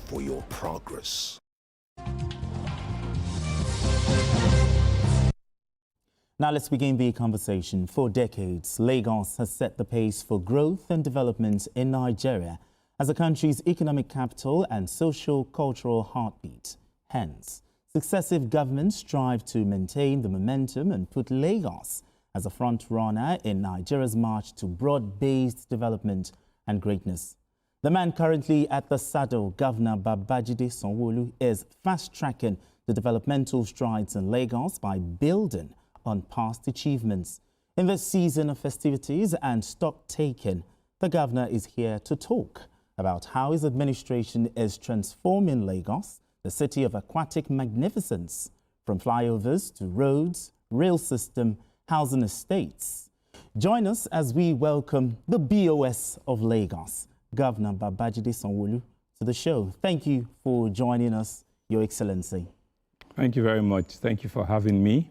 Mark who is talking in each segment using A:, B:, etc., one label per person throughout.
A: for your progress.
B: Now let's begin the conversation. For decades, Lagos has set the pace for growth and development in Nigeria as the country's economic capital and social-cultural heartbeat. Hence, successive governments strive to maintain the momentum and put Lagos as a front-runner in Nigeria's march to broad-based development and greatness. The man currently at the saddle, Governor Babajide Sanwo-Olu, is fast-tracking the developmental strides in Lagos by building on past achievements. In this season of festivities and stock-taking, the governor is here to talk about how his administration is transforming Lagos, the city of aquatic magnificence, from flyovers to roads, rail system, housing estates. Join us as we welcome the BOS of Lagos, Governor Babajide Sanwo-Olu, to the show. Thank you for joining us, Your Excellency.
C: Thank you very much. Thank you for having me.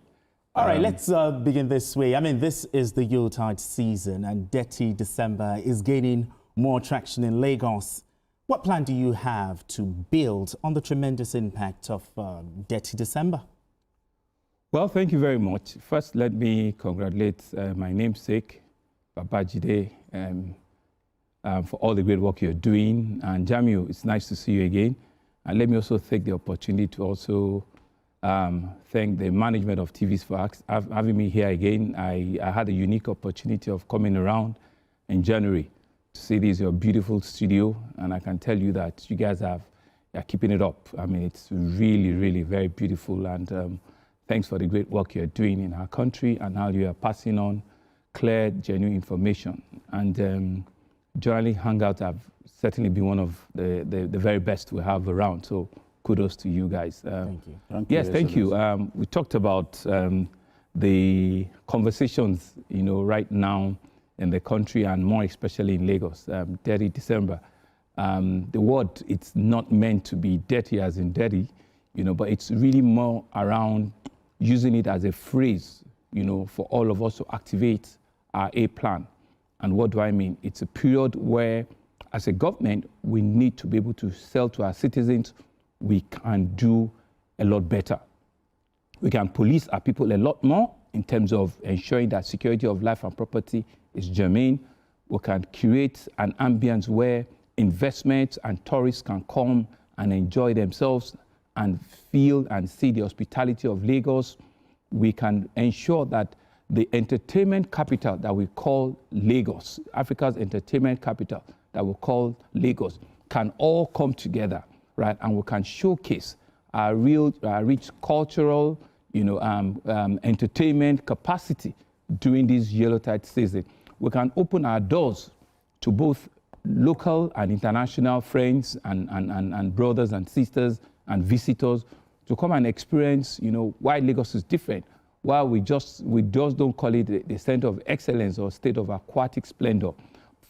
B: All right, let's begin this way. I mean, this is the Yuletide season and Detty December is gaining more traction in Lagos. What plan do you have to build on the tremendous impact of Detty December?
C: Well, thank you very much. First, let me congratulate my namesake, Babajide, for all the great work you're doing. And Jamiu, it's nice to see you again. And let me also take the opportunity to also thank the management of TVC for having me here again. I had a unique opportunity of coming around in January to see this, your beautiful studio, and I can tell you that you guys are keeping it up. I mean, it's really, really very beautiful, and thanks for the great work you're doing in our country and how you are passing on clear, genuine information. And generally, Hangout have certainly been one of the very best we have around. So kudos to you guys.
B: Thank you.
C: Yes, thank you. We talked about the conversations, right now in the country and more especially in Lagos, Detty December. The word, it's not meant to be dirty as in dirty, but it's really more around using it as a phrase, for all of us to activate our A plan. And what do I mean? It's a period where, as a government, we need to be able to sell to our citizens we can do a lot better. We can police our people a lot more in terms of ensuring that security of life and property is germane. We can create an ambience where investments and tourists can come and enjoy themselves and feel and see the hospitality of Lagos. We can ensure that the entertainment capital that we call Lagos, Africa's entertainment capital that we call Lagos, can all come together, right? And we can showcase our rich cultural, entertainment capacity during this Yuletide season. We can open our doors to both local and international friends and brothers and sisters and visitors to come and experience, why Lagos is different. Why we just don't call it the center of excellence or state of aquatic splendor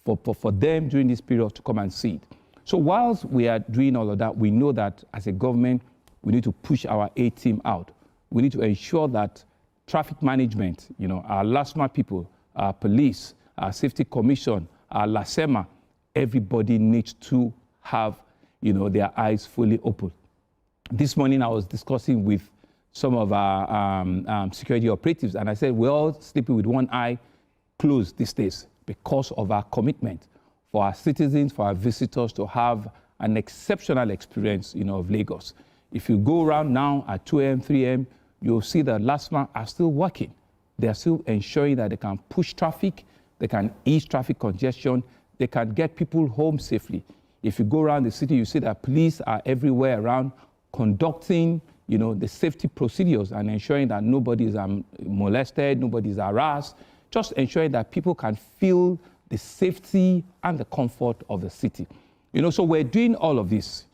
C: for them during this period to come and see it. So whilst we are doing all of that, we know that as a government, we need to push our A team out. We need to ensure that traffic management, our LASMA people, our police, our safety commission, our LASEMA, everybody needs to have, their eyes fully open. This morning, I was discussing with some of our security operatives, and I said, we're all sleeping with one eye closed these days because of our commitment for our citizens, for our visitors to have an exceptional experience, of Lagos. If you go around now at 2 a.m., 3 a.m., you'll see that LASMA are still working. They are still ensuring that they can push traffic, they can ease traffic congestion, they can get people home safely. If you go around the city, you see that police are everywhere around conducting, the safety procedures and ensuring that nobody is molested, nobody is harassed, just ensuring that people can feel the safety and the comfort of the city. So we're doing all of this,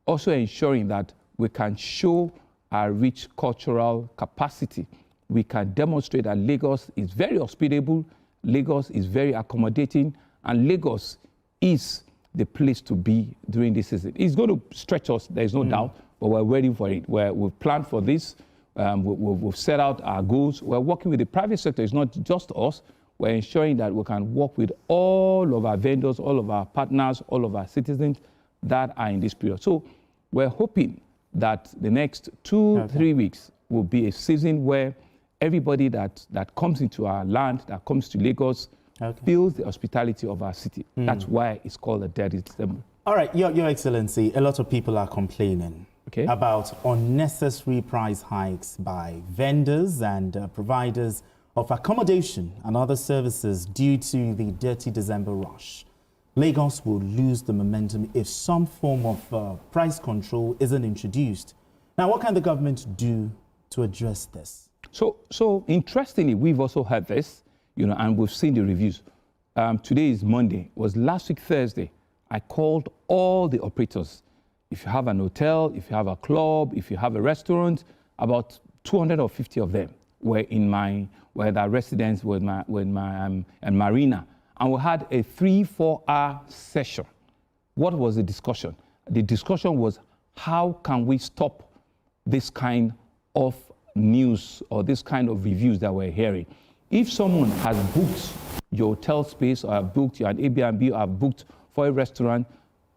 C: also ensuring that we can show our rich cultural capacity. We can demonstrate that Lagos is very hospitable, Lagos is very accommodating, and Lagos is the place to be during this season. It's going to stretch us, there's no doubt, but we're waiting for it. We've planned for this. We've set out our goals. We're working with the private sector. It's not just us. We're ensuring that we can work with all of our vendors, all of our partners, all of our citizens, that are in this period. So we're hoping that the next 2-3 weeks will be a season where everybody that comes into our land, that comes to Lagos, feels the hospitality of our city. That's why it's called the Detty December.
B: All right, Your Excellency, a lot of people are complaining about unnecessary price hikes by vendors and providers of accommodation and other services due to the Detty December rush. Lagos will lose the momentum if some form of price control isn't introduced. Now, what can the government do to address this?
C: So interestingly, we've also heard this, and we've seen the reviews. Today is Monday. It was last week, Thursday. I called all the operators. If you have an hotel, if you have a club, if you have a restaurant, about 250 of them were their residents with my marina. And we had a 3-4 hour session. What was the discussion? The discussion was, how can we stop this kind of news or this kind of reviews that we're hearing? If someone has booked your hotel space or have booked an Airbnb or have booked for a restaurant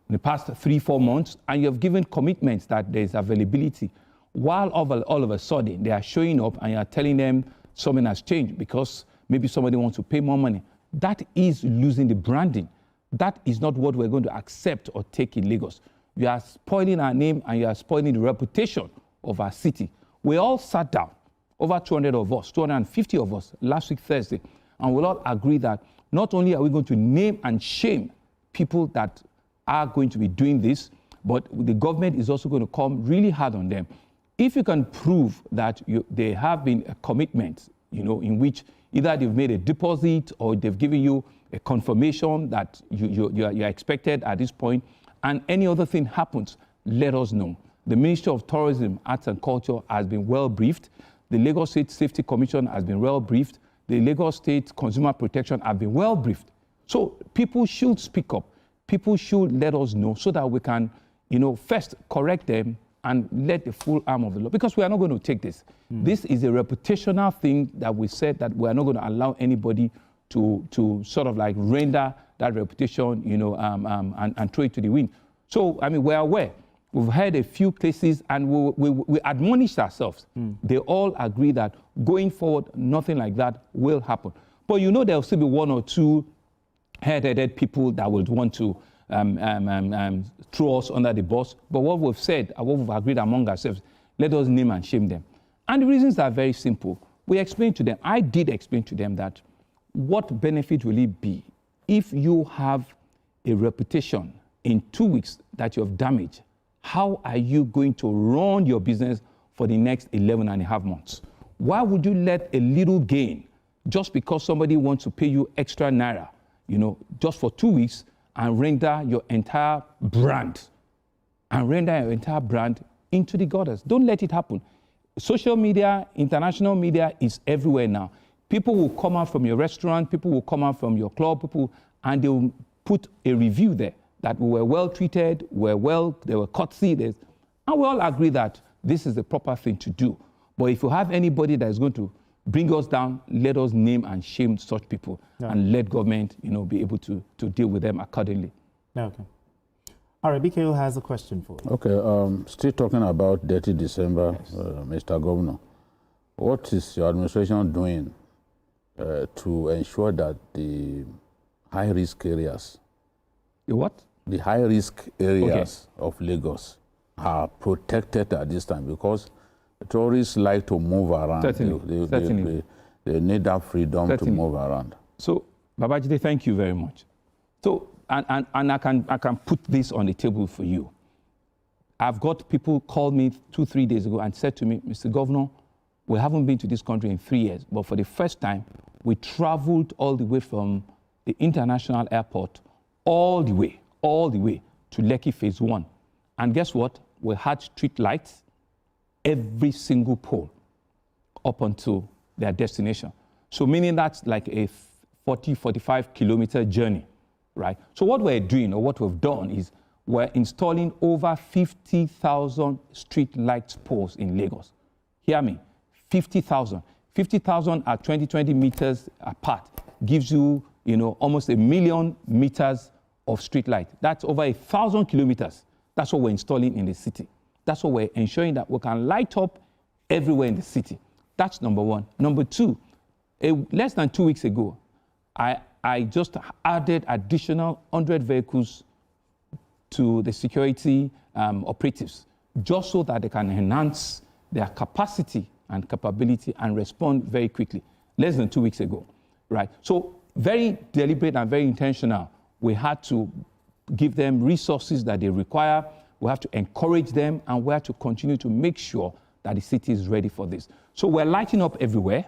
C: in the past 3-4 months, and you have given commitments that there's availability, while all of a sudden they are showing up and you are telling them something has changed because maybe somebody wants to pay more money, that is losing the branding. That is not what we're going to accept or take in Lagos. You are spoiling our name and you are spoiling the reputation of our city. We all sat down, over 200 of us, 250 of us, last week Thursday, and we'll all agree that not only are we going to name and shame people that are going to be doing this, but the government is also going to come really hard on them. If you can prove that they have been a commitment, in which either they've made a deposit or they've given you a confirmation that you're expected at this point, and any other thing happens, let us know. The Ministry of Tourism, Arts and Culture has been well briefed. The Lagos State Safety Commission has been well briefed. The Lagos State Consumer Protection have been well briefed. So people should speak up. People should let us know so that we can, first correct them and let the full arm of the law, because we are not going to take this. This is a reputational thing that we said that we are not going to allow anybody to sort of like render that reputation, and throw it to the wind. So, we're aware. We've had a few cases and we admonished ourselves. They all agree that going forward, nothing like that will happen. But there'll still be one or two hard-headed people that would want to throw us under the bus. But what we've said and what we've agreed among ourselves, let us name and shame them. And the reasons are very simple. We explained to them, I did explain to them that what benefit will it be if you have a reputation in 2 weeks that you have damaged? How are you going to run your business for the next 11.5 months? Why would you let a little gain just because somebody wants to pay you extra naira, just for 2 weeks and render your entire brand into the gutters? Don't let it happen. Social media, international media is everywhere now. People will come out from your restaurant, people will come out from your club, and they will put a review there that we were well treated, they were courtesy, and we all agree that this is the proper thing to do. But if you have anybody that is going to bring us down, let us name and shame such people and let government, be able to deal with them accordingly.
B: Okay. All right, BKO has a question for you.
A: Okay, still talking about Detty December, yes. Mr. Governor, what is your administration doing to ensure that the high-risk areas,
C: the what?
A: The high-risk areas of Lagos are protected at this time? Because tourists like to move around.
C: Certainly.
A: They need that freedom to move around.
C: So, Babajide, thank you very much. So, and I can put this on the table for you. I've got people called me 2-3 days ago and said to me, Mr. Governor, we haven't been to this country in 3 years, but for the first time, we traveled all the way from the international airport all the way to Lekki Phase 1. And guess what? We had street lights every single pole up until their destination. So meaning that's like a 40-45 kilometer journey, right? So what we're doing, or what we've done, is we're installing over 50,000 street light poles in Lagos. Hear me, 50,000. 50,000 at 20 meters apart gives you, almost 1 million meters of street light. That's over 1,000 kilometers. That's what we're installing in the city. That's what we're ensuring that we can light up everywhere in the city. That's number one. Number two, less than 2 weeks ago, I just added additional 100 vehicles to the security operatives, just so that they can enhance their capacity and capability and respond very quickly, less than 2 weeks ago, right? So very deliberate and very intentional. We had to give them resources that they require. We have to encourage them, and we have to continue to make sure that the city is ready for this. So we're lighting up everywhere.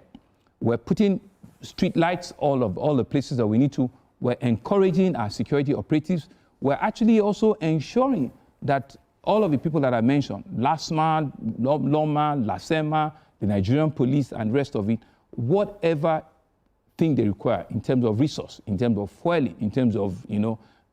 C: We're putting street lights all the places that we need to. We're encouraging our security operatives. We're actually also ensuring that all of the people that I mentioned, LASMA, LOMA, LASEMA, the Nigerian police, and the rest of it, whatever thing they require in terms of resource, in terms of fueling, in terms of,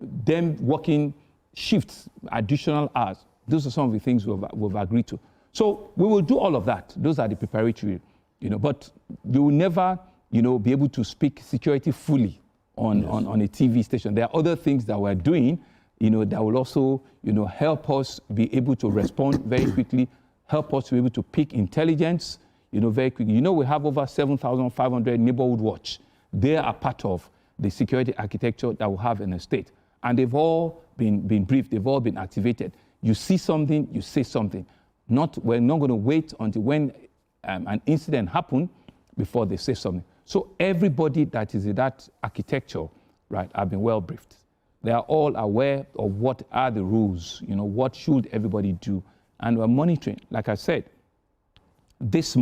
C: them working shifts, additional hours, those are some of the things we've agreed to. So we will do all of that. Those are the preparatory, but you will never, be able to speak security fully on a TV station. There are other things that we're doing, that will also, help us be able to respond very quickly, help us to be able to pick intelligence, very quickly. We have over 7,500 neighborhood watch. They are part of the security architecture that we have in the state. And they've all been briefed, they've all been activated. You see something, you say something. We're not going to wait until when an incident happened before they say something. So everybody that is in that architecture, right, have been well briefed. They are all aware of what are the rules, what should everybody do. And we're monitoring. Like I said, just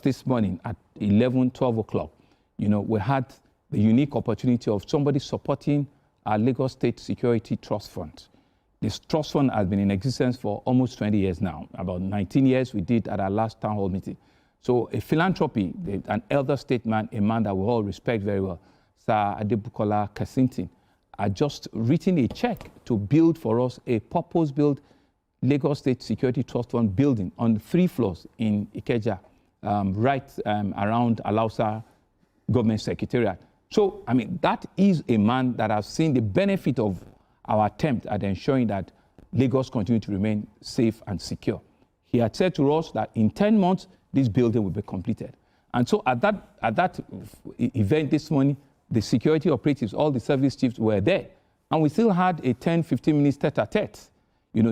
C: this morning at 11, 12 o'clock, we had the unique opportunity of somebody supporting our Lagos State Security Trust Fund. This trust fund has been in existence for almost 20 years now. About 19 years we did at our last town hall meeting. So a philanthropy, an elder statesman, a man that we all respect very well, Sir Adebukola Kasintin, had just written a check to build for us a purpose-built Lagos State Security Trust Fund building on 3 floors in Ikeja, right around Alausa Government Secretariat. So, that is a man that has seen the benefit of our attempt at ensuring that Lagos continue to remain safe and secure. He had said to us that in 10 months, this building will be completed. And so at that event this morning, the security operatives, all the service chiefs were there. And we still had a 10, 15 minutes tete-a-tete,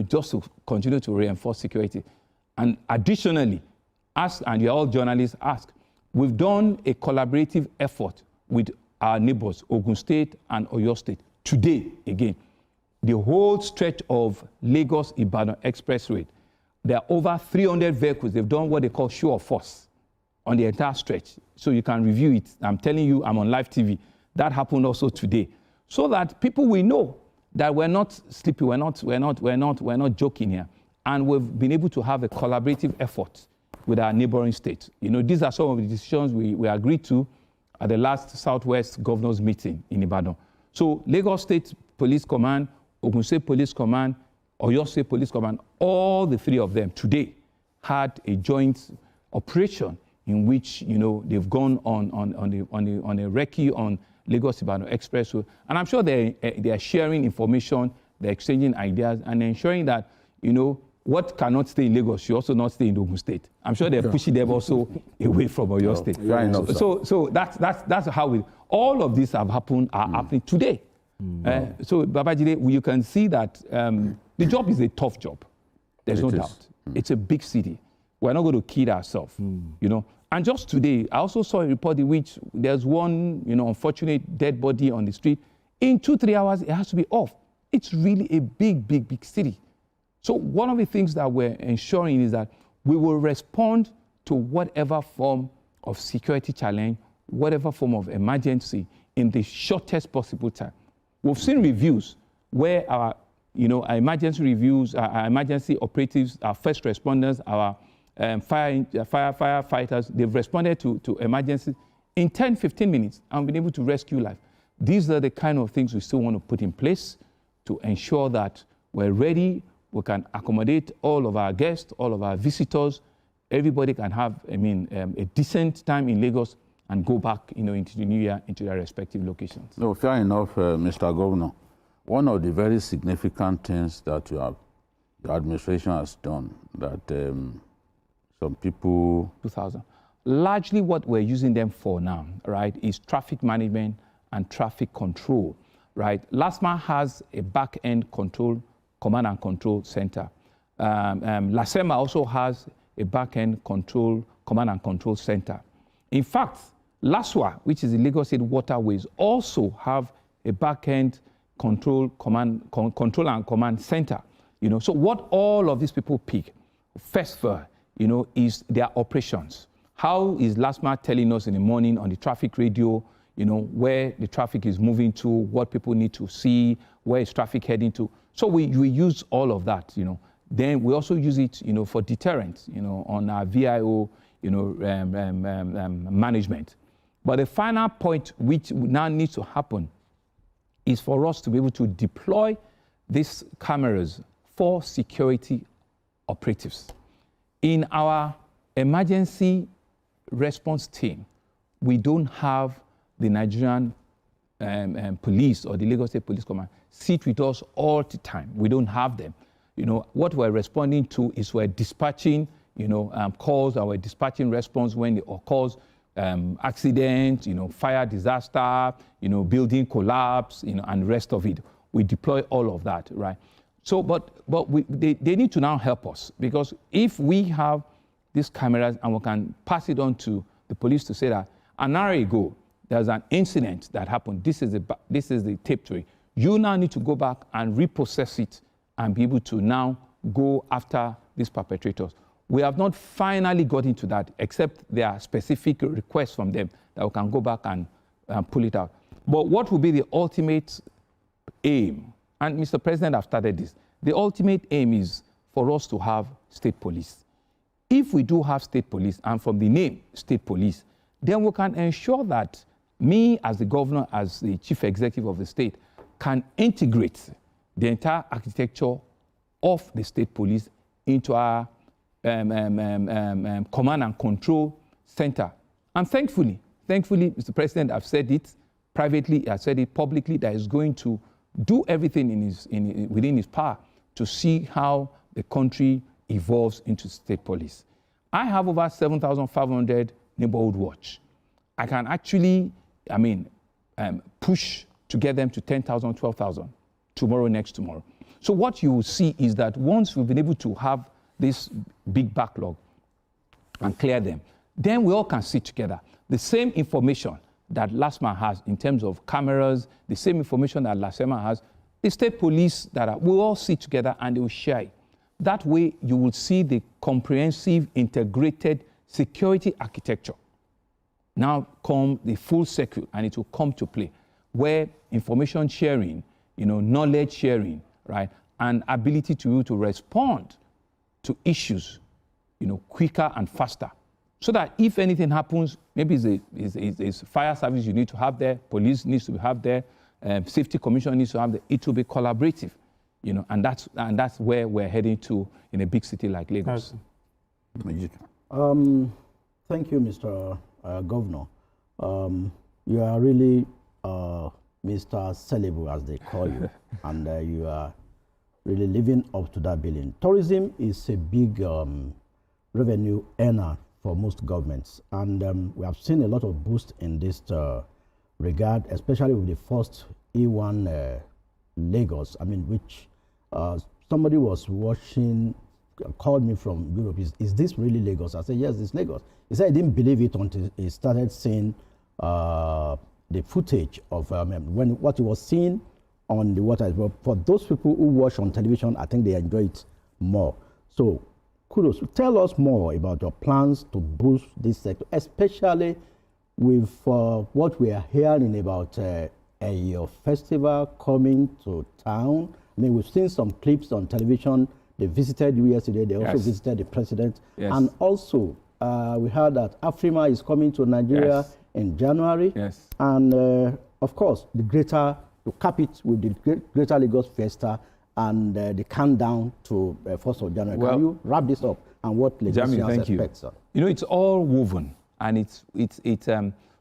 C: just to continue to reinforce security. And additionally, and you're all journalists, we've done a collaborative effort with our neighbors, Ogun State and Oyo State. Today, again, the whole stretch of Lagos-Ibadan Expressway, there are over 300 vehicles. They've done what they call show of force on the entire stretch. So you can review it. I'm telling you, I'm on live TV. That happened also today. So that people will know that we're not sleepy, we're not joking here. And we've been able to have a collaborative effort with our neighboring states. These are some of the decisions we agreed to at the last Southwest Governors meeting in Ibadan. So Lagos State Police Command, Ogun State Police Command, Oyo State Police Command, all the 3 of them today had a joint operation in which they've gone on a recce on Lagos-Ibadan Expressway, and I'm sure they are sharing information, they're exchanging ideas, and ensuring that what cannot stay in Lagos should also not stay in Ogun State. I'm sure they're pushing them also away from Oyo State. So that's how all of this are happening today. So Babajide, you can see that the job is a tough job. There's no doubt. It's a big city. We're not going to kid ourselves, And just today, I also saw a report in which there's one, unfortunate dead body on the street. In 2-3 hours, it has to be off. It's really a big city. So one of the things that we're ensuring is that we will respond to whatever form of security challenge, whatever form of emergency in the shortest possible time. We've seen reviews where our emergency reviews, our emergency operatives, our first responders, our firefighters, they've responded to emergencies in 10, 15 minutes and been able to rescue life. These are the kind of things we still want to put in place to ensure that we're ready, we can accommodate all of our guests, all of our visitors. Everybody can have, a decent time in Lagos and go back, into the new year, into their respective locations.
A: No, fair enough, Mr. Governor. one of the very significant things that your administration has done that some people...
C: 2000. Largely what we're using them for now, right, is traffic management and traffic control, right? LASMA has a back-end control, command and control center. LASEMA also has a back-end control, command and control center. In fact, LASWA, which is the Lagos State Waterways, also have a back-end control and command center. You know, so what all of these people pick first for, you know, is their operations. How is LASMA telling us in the morning on the traffic radio, you know, where the traffic is moving to, what people need to see, where is traffic heading to? So we use all of that, you know. Then we also use it, you know, for deterrent, you know, on our VIO, you know, management. But the final point which now needs to happen is for us to be able to deploy these cameras for security operatives. In our emergency response team, we don't have the Nigerian police or the Lagos State Police Command sit with us all the time. We don't have them. You know, what we're responding to is we're dispatching, you know, calls, or we're dispatching response when it occurs, accident, you know, fire disaster, you know, building collapse, you know, and the rest of it. We deploy all of that, right? So, but they need to now help us, because if we have these cameras and we can pass it on to the police to say that an hour ago there's an incident that happened, this is the tape to it. You now need to go back and reprocess it and be able to now go after these perpetrators. We have not finally got into that, except there are specific requests from them that we can go back and pull it out. But what will be the ultimate aim? And Mr. President, I've started this. The ultimate aim is for us to have state police. If we do have state police, and from the name state police, then we can ensure that me as the governor, as the chief executive of the state, can integrate the entire architecture of the state police into our command and control center. And thankfully, Mr. President, I've said it privately, I've said it publicly, that is going to do everything within his power to see how the country evolves into state police. I have over 7,500 neighborhood watch. I can actually, push to get them to 10,000, 12,000 tomorrow, next tomorrow. So what you will see is that once we've been able to have this big backlog and clear them, then we all can sit together. The same information that LASMA has in terms of cameras, the same information that LASEMA has, the state police we'll all sit together and they will share it. That way you will see the comprehensive integrated security architecture now come the full circle, and it will come to play where information sharing, knowledge sharing, right, and ability to be able to respond to issues, quicker and faster. So that if anything happens, maybe it's fire service you need to have there, police needs to have there, safety commission needs to have there. It will be collaborative, and that's where we're heading to in a big city like Lagos.
D: Thank you, Mr. Governor. You are really Mr. Celebu, as they call you, and you are really living up to that billing. Tourism is a big revenue earner for most governments, and we have seen a lot of boost in this regard, especially with the first E1 Lagos, which somebody was watching, called me from Europe. Is this really Lagos? I said, yes, it's Lagos. He said he didn't believe it until he started seeing the footage of what he was seeing on the water. But for those people who watch on television, I think they enjoy it more. So kudos. Tell us more about your plans to boost this sector, especially with what we are hearing about your festival coming to town. We've seen some clips on television. They visited you yesterday. They also visited the president. Yes. And also, we heard that Afrima is coming to Nigeria in January. Yes. And, of course, to cap it with the Greater Lagos Fiesta and the countdown to 1st of January. Well, can you wrap this up and what Lagosians expect, sir?
C: It's all woven. And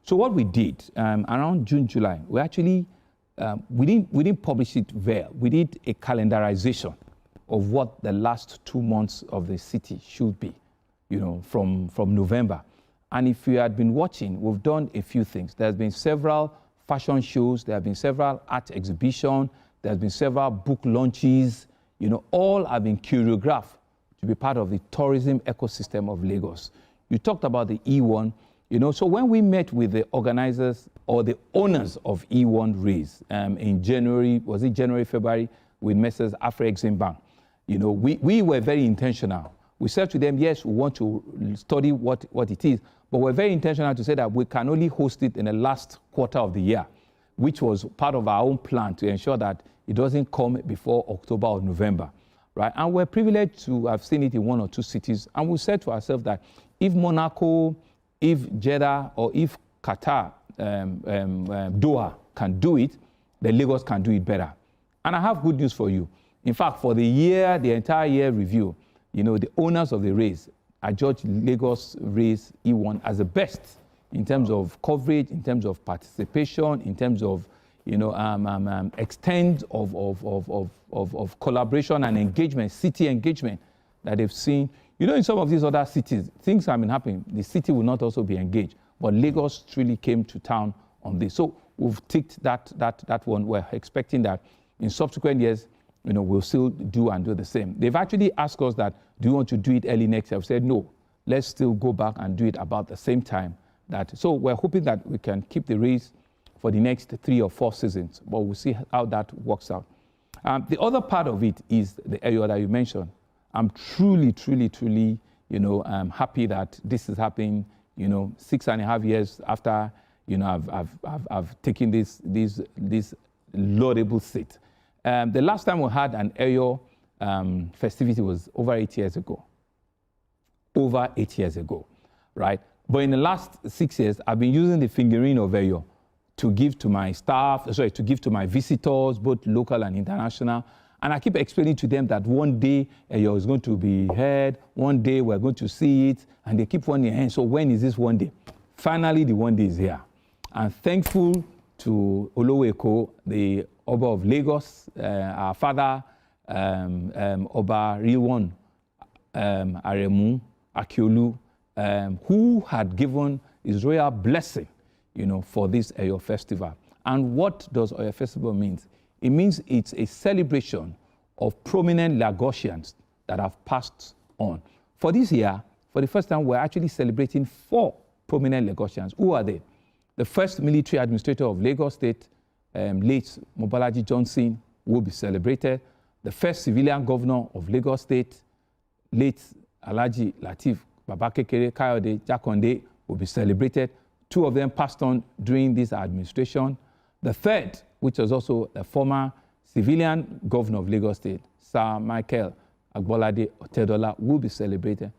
C: so what we did around June, July, we actually we didn't publish it well. We did a calendarization of what the last 2 months of the city should be, from November. And if you had been watching, we've done a few things. There's been several fashion shows, there have been several art exhibitions, there's been several book launches, all have been choreographed to be part of the tourism ecosystem of Lagos. You talked about the E1, so when we met with the organizers or the owners of E1 Race in January, was it January, February, with Messrs. Afro-Exim Bank, we were very intentional. We said to them, yes, we want to study what it is, but we're very intentional to say that we can only host it in the last quarter of the year, which was part of our own plan to ensure that it doesn't come before October or November, right? And we're privileged to have seen it in 1 or 2 cities. And we said to ourselves that if Monaco, if Jeddah, or if Qatar, Doha can do it, then Lagos can do it better. And I have good news for you. In fact, for the entire year review, the owners of the race adjudged Lagos Race E1 as the best in terms of coverage, in terms of participation, in terms of extent of collaboration and engagement, city engagement that they've seen. In some of these other cities, things have been happening. The city will not also be engaged, but Lagos truly came to town on this. So we've ticked that one. We're expecting that in subsequent years, we'll still do the same. They've actually asked us that, do you want to do it early next year? I've said, no, let's still go back and do it about the same time. So we're hoping that we can keep the race for the next 3 or 4 seasons, but we'll see how that works out. The other part of it is the area that you mentioned. I'm truly, truly, truly, happy that this is happening, 6.5 years after, I've taken this laudable seat. The last time we had an Eyo festivity was over 8 years ago. Over 8 years ago, right? But in the last 6 years, I've been using the fingering of Eyo to give to my staff, to give to my visitors, both local and international. And I keep explaining to them that one day Eyo is going to be heard, one day we're going to see it, and they keep wondering, so when is this one day? Finally, the one day is here. I'm thankful to Oloweko, the Oba of Lagos, our father, Oba Rilwan Aremu Akiolu, who had given his royal blessing, for this Eyo festival. And what does Eyo festival mean? It means it's a celebration of prominent Lagosians that have passed on. For this year, for the first time, we're actually celebrating 4 prominent Lagosians. Who are they? The first military administrator of Lagos State, late Mobalaji Johnson, will be celebrated. The first civilian governor of Lagos State, late Alhaji Lateef Babakekere Kayode Jakonde, will be celebrated. 2 of them passed on during this administration. The third, which was also a former civilian governor of Lagos State, Sir Michael Agbolade Otedola, will be celebrated.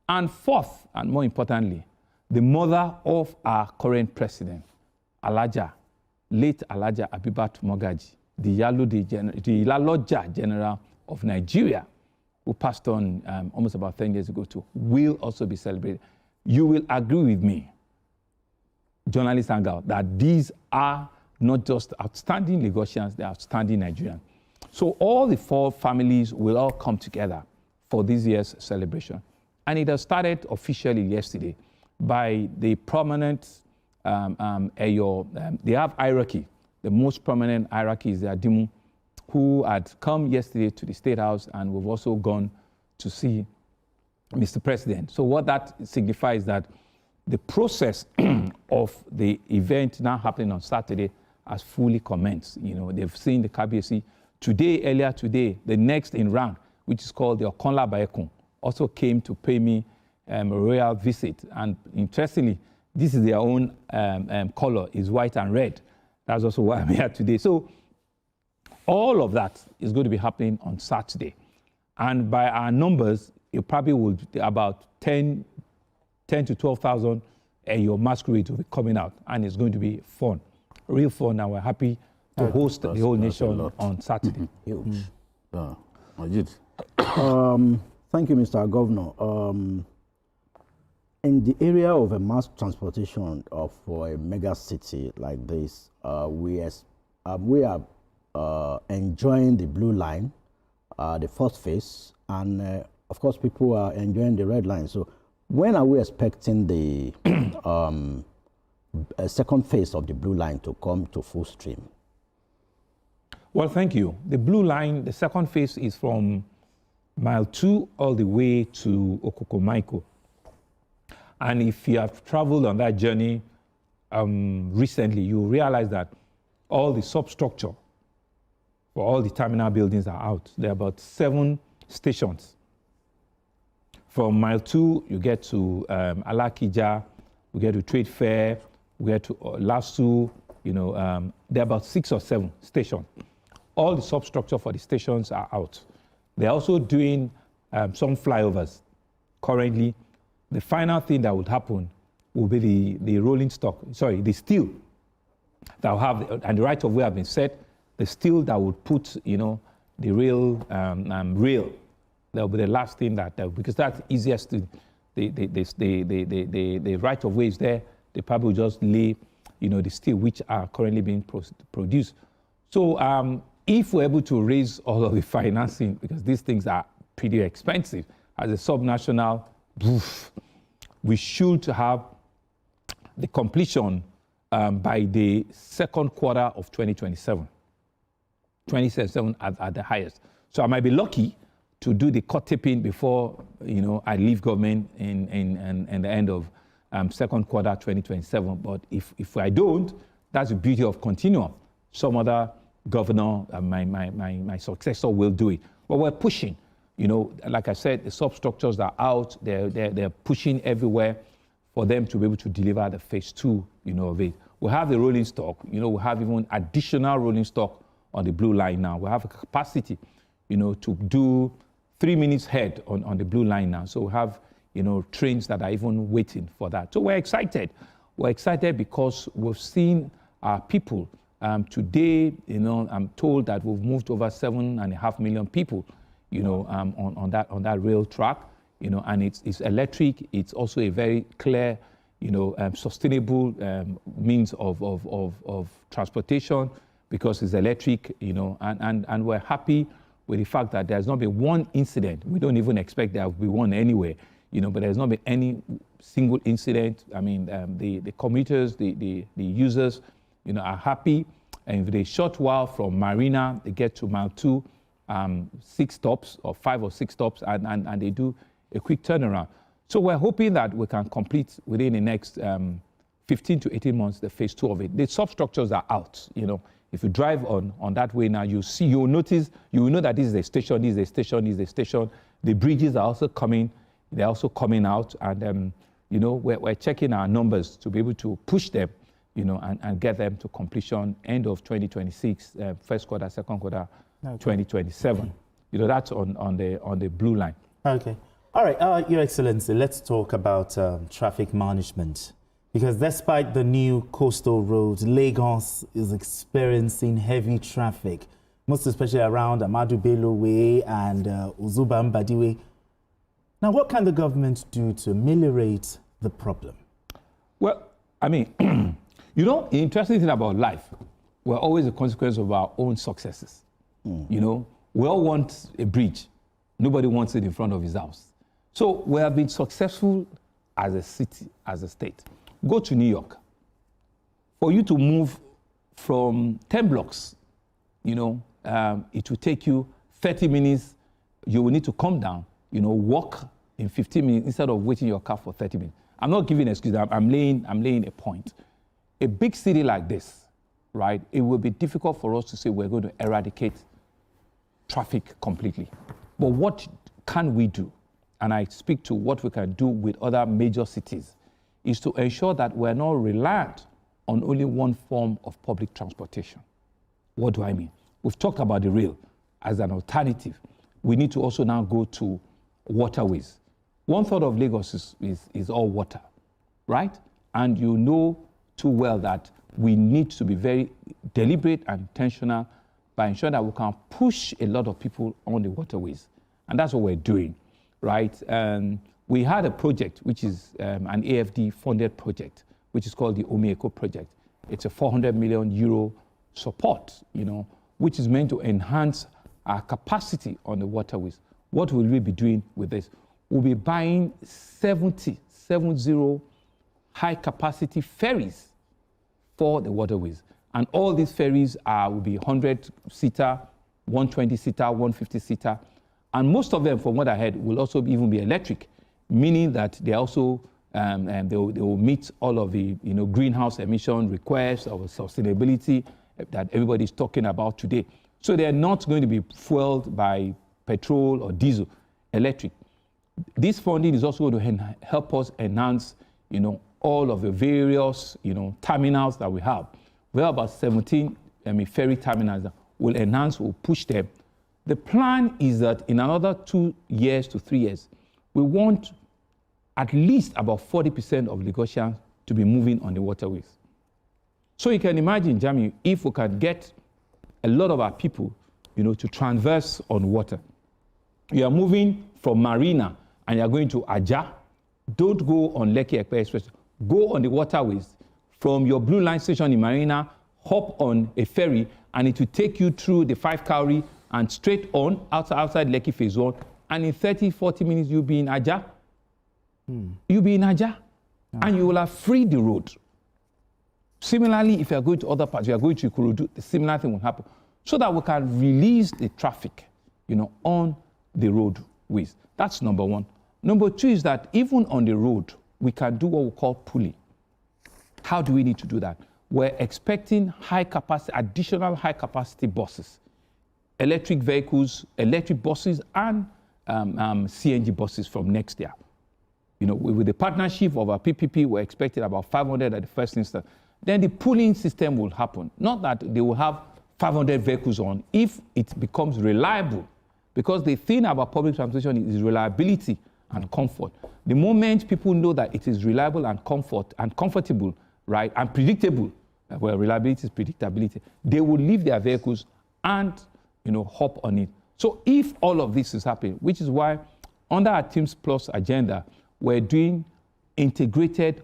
C: And fourth, and more importantly, the mother of our current president, late Alhaja Abibat Mogaji, the Iyaloja General of Nigeria, who passed on almost about 10 years ago too, will also be celebrated. You will agree with me, journalist Hangout, that these are not just outstanding Lagosians, they're outstanding Nigerians. So all the 4 families will all come together for this year's celebration. And it has started officially yesterday by the prominent they have hierarchy. The most prominent hierarchy is the Adimu, who had come yesterday to the State House, and we've also gone to see Mr. President. So what that signifies that the process of the event now happening on Saturday has fully commenced. They've seen the KBC. Earlier today, the next in rank, which is called the Okonla Baekun, also came to pay me a royal visit. And interestingly, this is their own color, is white and red. That's also why I'm here today. So all of that is going to be happening on Saturday. And by our numbers, it probably will be about 10 to 12,000 your masquerade will be coming out, and it's going to be fun, real fun, and we're happy to host the whole nation on Saturday.
D: Huge.
A: Majid.
D: Thank you, Mr. Governor. In the area of a mass transportation for a mega city like this, we we are enjoying the blue line, the first phase, and of course, people are enjoying the red line. So, when are we expecting the second phase of the blue line to come to full stream?
C: Well, thank you. The blue line, the second phase is from mile 2 all the way to Okokomaiko. And if you have traveled on that journey recently, you realize that all the substructure for all the terminal buildings are out. There are about 7 stations. From mile 2, you get to Alakija, we get to Trade Fair, we get to Lasu, there are about 6 or 7 stations. All the substructure for the stations are out. They're also doing some flyovers. Currently, the final thing that would happen will be the rolling stock, the steel that will have, and the right of way have been set, the steel that would put, the rail, that will be the last thing because that's easiest to, the right of way is there, they probably will just lay, the steel which are currently being produced. So if we're able to raise all of the financing, because these things are pretty expensive, as a subnational, we should have the completion by the second quarter of 2027. 2027 at the highest. So I might be lucky to do the cut tipping before I leave government in the end of second quarter 2027. But if I don't, that's the beauty of continuum. Some other governor, my successor will do it. But we're pushing. Like I said, the substructures are out. They're pushing everywhere for them to be able to deliver the phase 2, of it. We have the rolling stock. We have even additional rolling stock on the blue line now. We have a capacity, to do 3 minutes head on the blue line now. So we have, trains that are even waiting for that. So we're excited. We're excited because we've seen our people. Today, I'm told that we've moved over 7.5 million people, on that rail track, and it's electric. It's also a very clear, sustainable means of transportation because it's electric, and we're happy with the fact that there's not been one incident. We don't even expect there will be one anywhere, but there's not been any single incident. I mean, the commuters, the users, are happy. And with a short while from Marina, they get to mile 2, 6 stops or 5 or 6 stops, and they do a quick turnaround. So we're hoping that we can complete within the next 15 to 18 months the phase 2 of it. The substructures are out. If you drive on that way now, you'll notice, you will know that this is a station, this is a station, this is a station. The bridges are also coming. They're also coming out, and we're checking our numbers to be able to push them, and get them to completion end of 2026, first quarter, second quarter, 2027. That's on the blue line.
B: Okay. All right, Your Excellency, let's talk about traffic management. Because despite the new coastal roads, Lagos is experiencing heavy traffic, most especially around Amadu Bello Way and Uzuba Mbadi Way. Now, what can the government do to ameliorate the problem? Well,
C: I mean, the interesting thing about life, we're always a consequence of our own successes. We all want a bridge. Nobody wants it in front of his house. So we have been successful as a city, as a state. Go to New York. For you to move from 10 blocks, it will take you 30 minutes. You will need to come down, walk in 15 minutes instead of waiting your car for 30 minutes. I'm not giving an excuse. I'm laying a point. A big city like this, right, it will be difficult for us to say we're going to eradicate traffic completely. But what can we do? And I speak to what we can do with other major cities, is to ensure that we're not reliant on only one form of public transportation. What do I mean? We've talked about the rail as an alternative. We need to also now go to waterways. 1/3 of Lagos is all water, right? And you know too well that we need to be very deliberate and intentional by ensuring that we can push a lot of people on the waterways. And that's what we're doing, right? We had a project, which is an AFD funded project, which is called the Omieko project. It's a 400 million euro support, which is meant to enhance our capacity on the waterways. What will we be doing with this? We'll be buying 70 high-capacity ferries for the waterways. And all these ferries will be 100-seater, 120-seater, 150-seater. And most of them, from what I heard, will also even be electric, meaning that they also they will meet all of the greenhouse emission requests of sustainability that everybody is talking about today. So they are not going to be fueled by petrol or diesel, electric. This funding is also going to help us enhance, all of the various, terminals that we have. We have about 17 ferry terminals that will enhance, will push them. The plan is that in another 2 years to 3 years, we want at least about 40% of Lagosians to be moving on the waterways. So you can imagine, Jami, if we can get a lot of our people, to traverse on water. You are moving from Marina and you are going to Aja. Don't go on Lekki Ekpe Express. Go on the waterways. From your Blue Line station in Marina, hop on a ferry, and it will take you through the 5 Cowrie and straight on outside Lekki Phase 1. And in 30, 40 minutes, you'll be in Aja. You'll be in Aja, and you will have freed the road. Similarly, if you are going to other parts, you are going to Ikorodu, the similar thing will happen, so that we can release the traffic, on the roadways. That's number one. Number two is that even on the road, we can do what we call pulling. How do we need to do that? We're expecting additional high-capacity buses, electric vehicles, electric buses, and CNG buses from next year. With the partnership of our PPP, we're expecting about 500 at the first instance. Then the pooling system will happen. Not that they will have 500 vehicles on, if it becomes reliable. Because the thing about public transportation is reliability and comfort. The moment people know that it is reliable and comfortable, right, and predictable, well, reliability is predictability, they will leave their vehicles and, hop on it. So if all of this is happening, which is why under our Teams Plus agenda, we're doing integrated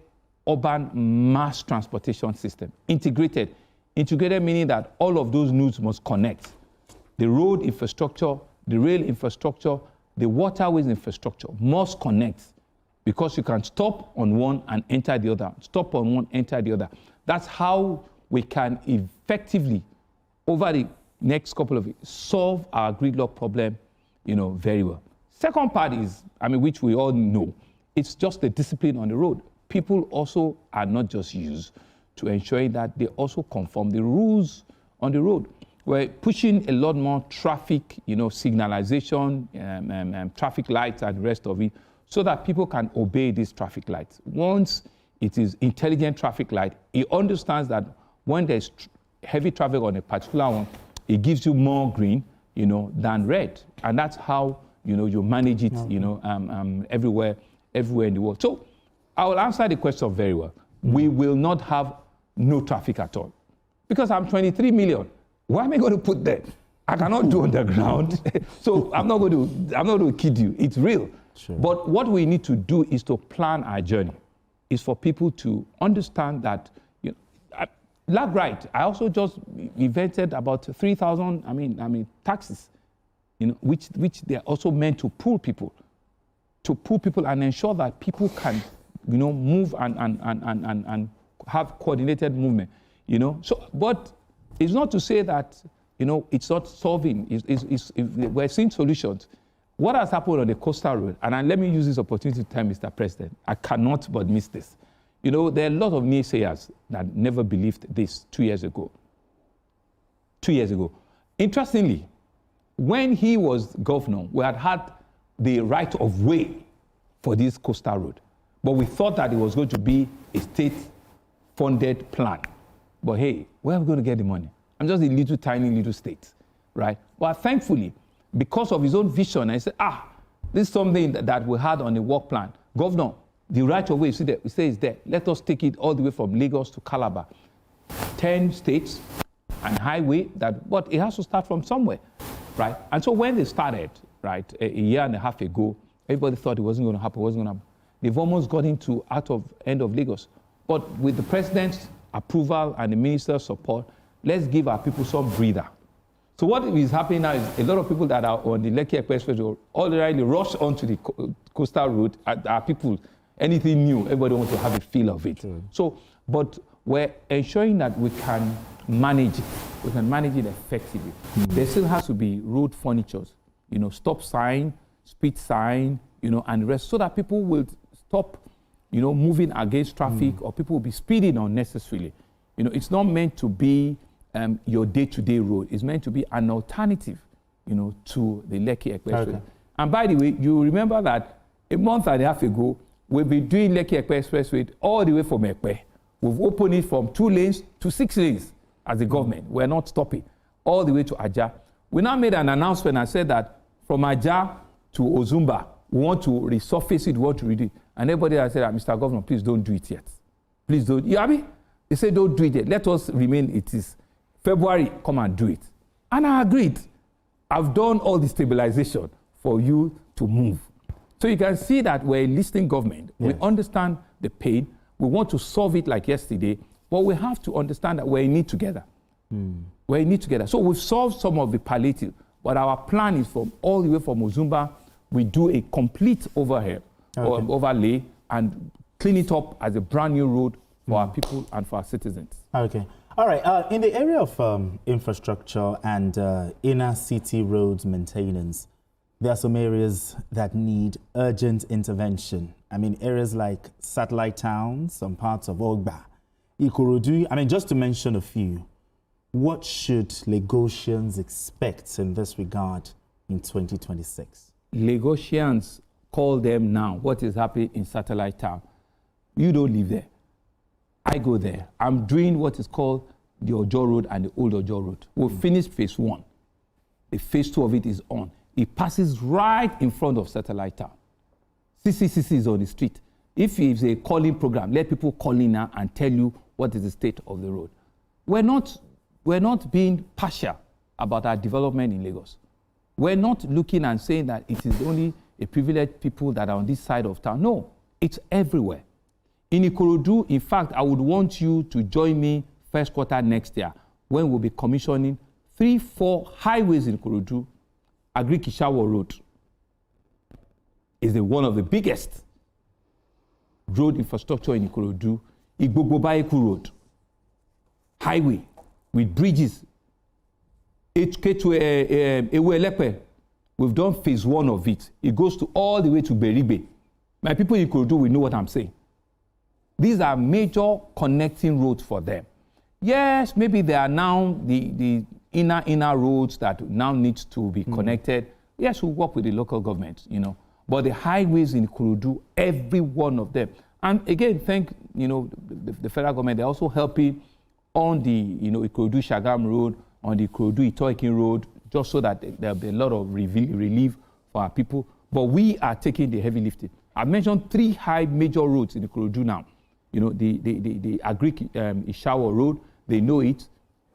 C: urban mass transportation system. Integrated meaning that all of those nodes must connect. The road infrastructure, the rail infrastructure, the waterways infrastructure must connect, because you can stop on one and enter the other, stop on one, enter the other. That's how we can effectively, over the next couple of years, solve our gridlock problem, very well. Second part is, which we all know, it's just the discipline on the road. People also are not just used to ensuring that they also conform the rules on the road. We're pushing a lot more traffic, signalization, traffic lights and the rest of it, so that people can obey these traffic lights. Once it is intelligent traffic light, it understands that when there's heavy traffic on a particular one, it gives you more green, than red. And that's how, you manage it, everywhere in the world. So I will answer the question very well. We will not have no traffic at all. Because I'm 23 million. Why am I going to put that? I cannot do underground. So I'm not going to kid you. It's real.
B: Sure.
C: But what we need to do is to plan our journey. Is for people to understand that, lab right, I also just invented about 3,000, taxis, which they're also meant to pull people and ensure that people can, move and have coordinated movement, So, but it's not to say that, it's not solving. We're seeing solutions. What has happened on the coastal road, and let me use this opportunity to tell Mr. President, I cannot but miss this. There are a lot of naysayers that never believed this 2 years ago. 2 years ago. Interestingly, when he was governor, we had the right of way for this coastal road. But we thought that it was going to be a state-funded plan. But hey, where are we going to get the money? I'm just a tiny little state, right? But thankfully, because of his own vision, I said, this is something that we had on the work plan. Governor, the right of way, you say it's there. Let us take it all the way from Lagos to Calabar. 10 states and highway, but it has to start from somewhere, right? And so when they started, right, a year and a half ago, everybody thought it wasn't going to happen, They've almost got out of end of Lagos. But with the president's approval and the minister's support, let's give our people some breather. So what is happening now is a lot of people that are on the Lekki Expressway already rush onto the coastal route. Our people, anything new, everybody wants to have a feel of it. So, but we're ensuring that we can manage it. We can manage it effectively. There still has to be road furnitures, stop sign, speed sign, and the rest, so that people will stop, moving against traffic, or people will be speeding unnecessarily. It's not meant to be your day-to-day road. It's meant to be an alternative, to the Lekki Expressway. Okay. And by the way, you remember that a month and a half ago, we've been doing Lekki Expressway all the way from Ekpe. We've opened it from 2 lanes to 6 lanes as a government. We're not stopping all the way to Ajah. We now made an announcement and said that from Ajah to Ozumba, we want to resurface it, we want to redo it. And everybody has said, Mr. Governor, please don't do it yet. Please don't. You have me? They said, don't do it yet. Let us remain it is. February, come and do it. And I agreed. I've done all the stabilization for you to move. So you can see that we're a listening government. Yes. We understand the pain. We want to solve it like yesterday, but we have to understand that we're in it together. We're in it together. So we've solved some of the palliative, but our plan is from all the way from Ozumba, we do a complete overlay and clean it up as a brand new road for our people and for our citizens.
B: Okay. All right. In the area of infrastructure and inner city roads maintenance, there are some areas that need urgent intervention. I mean, areas like satellite towns, some parts of Ogba, Ikorodu. I mean, just to mention a few. What should Lagosians expect in this regard in 2026?
C: Lagosians, call them now. What is happening in satellite town? You don't live there. I go there. I'm doing what is called the Ojo Road and the Old Ojo Road. We've finished phase 1. The phase 2 of it is on. It passes right in front of satellite town. CCCC is on the street. If it's a calling program, let people call in now and tell you what is the state of the road. We're not being partial about our development in Lagos. We're not looking and saying that it is only a privileged people that are on this side of town. No, it's everywhere. In Ikorodu, in fact, I would want you to join me first quarter next year when we'll be commissioning 3-4 highways in Ikorodu. Agri-Kishawa Road is one of the biggest road infrastructure in Ikorodu. Igbogbo-Bayeku Road, highway with bridges. HK to Ewe-Elepe, we've done phase 1 of it. It goes all the way to Beribe. My people in Ikorodu will know what I'm saying. These are major connecting roads for them. Yes, maybe there are now the inner roads that now need to be connected. Yes, we'll work with the local government, But the highways in Ikorodu, every one of them. And again, thank, the federal government. They're also helping on the, Ikorodu-Shagam Road, on the Ikorodu-Itoikin Road, just so that there'll be a lot of relief for our people. But we are taking the heavy lifting. I've mentioned 3 high major roads in Ikorodu now. The Agri-Ishawa Road, they know it.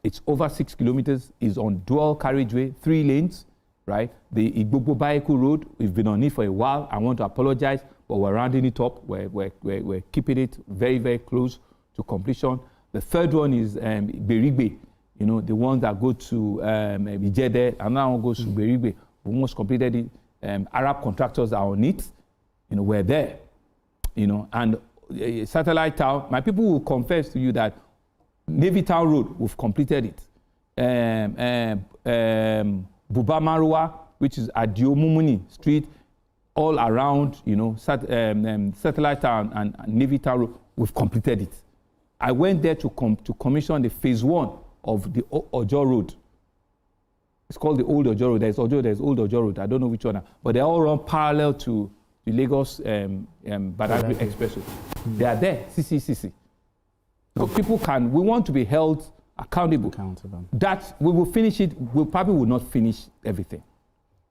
C: It's over 6 kilometers. It's on dual carriageway, 3 lanes, right? The Igbogbo-Bayeku Road, we've been on it for a while. I want to apologize, but we're rounding it up. We're keeping it very, very close to completion. The third one is Berigbe, the ones that go to Ijede, another one goes to Berigbe. We almost completed it. Arab contractors are on it. We're there. And satellite town, my people will confess to you that Navy Town Road, we've completed it. Buba Marua, which is Adio Mumuni Street, all around, satellite town and Navy Town Road, we've completed it. I went there to commission the phase 1 of the Ojo Road. It's called the Old Ojo Road. There's Old Ojo Road. I don't know which one, but they all run parallel to the Lagos Badagry Expressway. They are there, CCCC. So people we want to be held accountable. That we will finish it, we probably will not finish everything.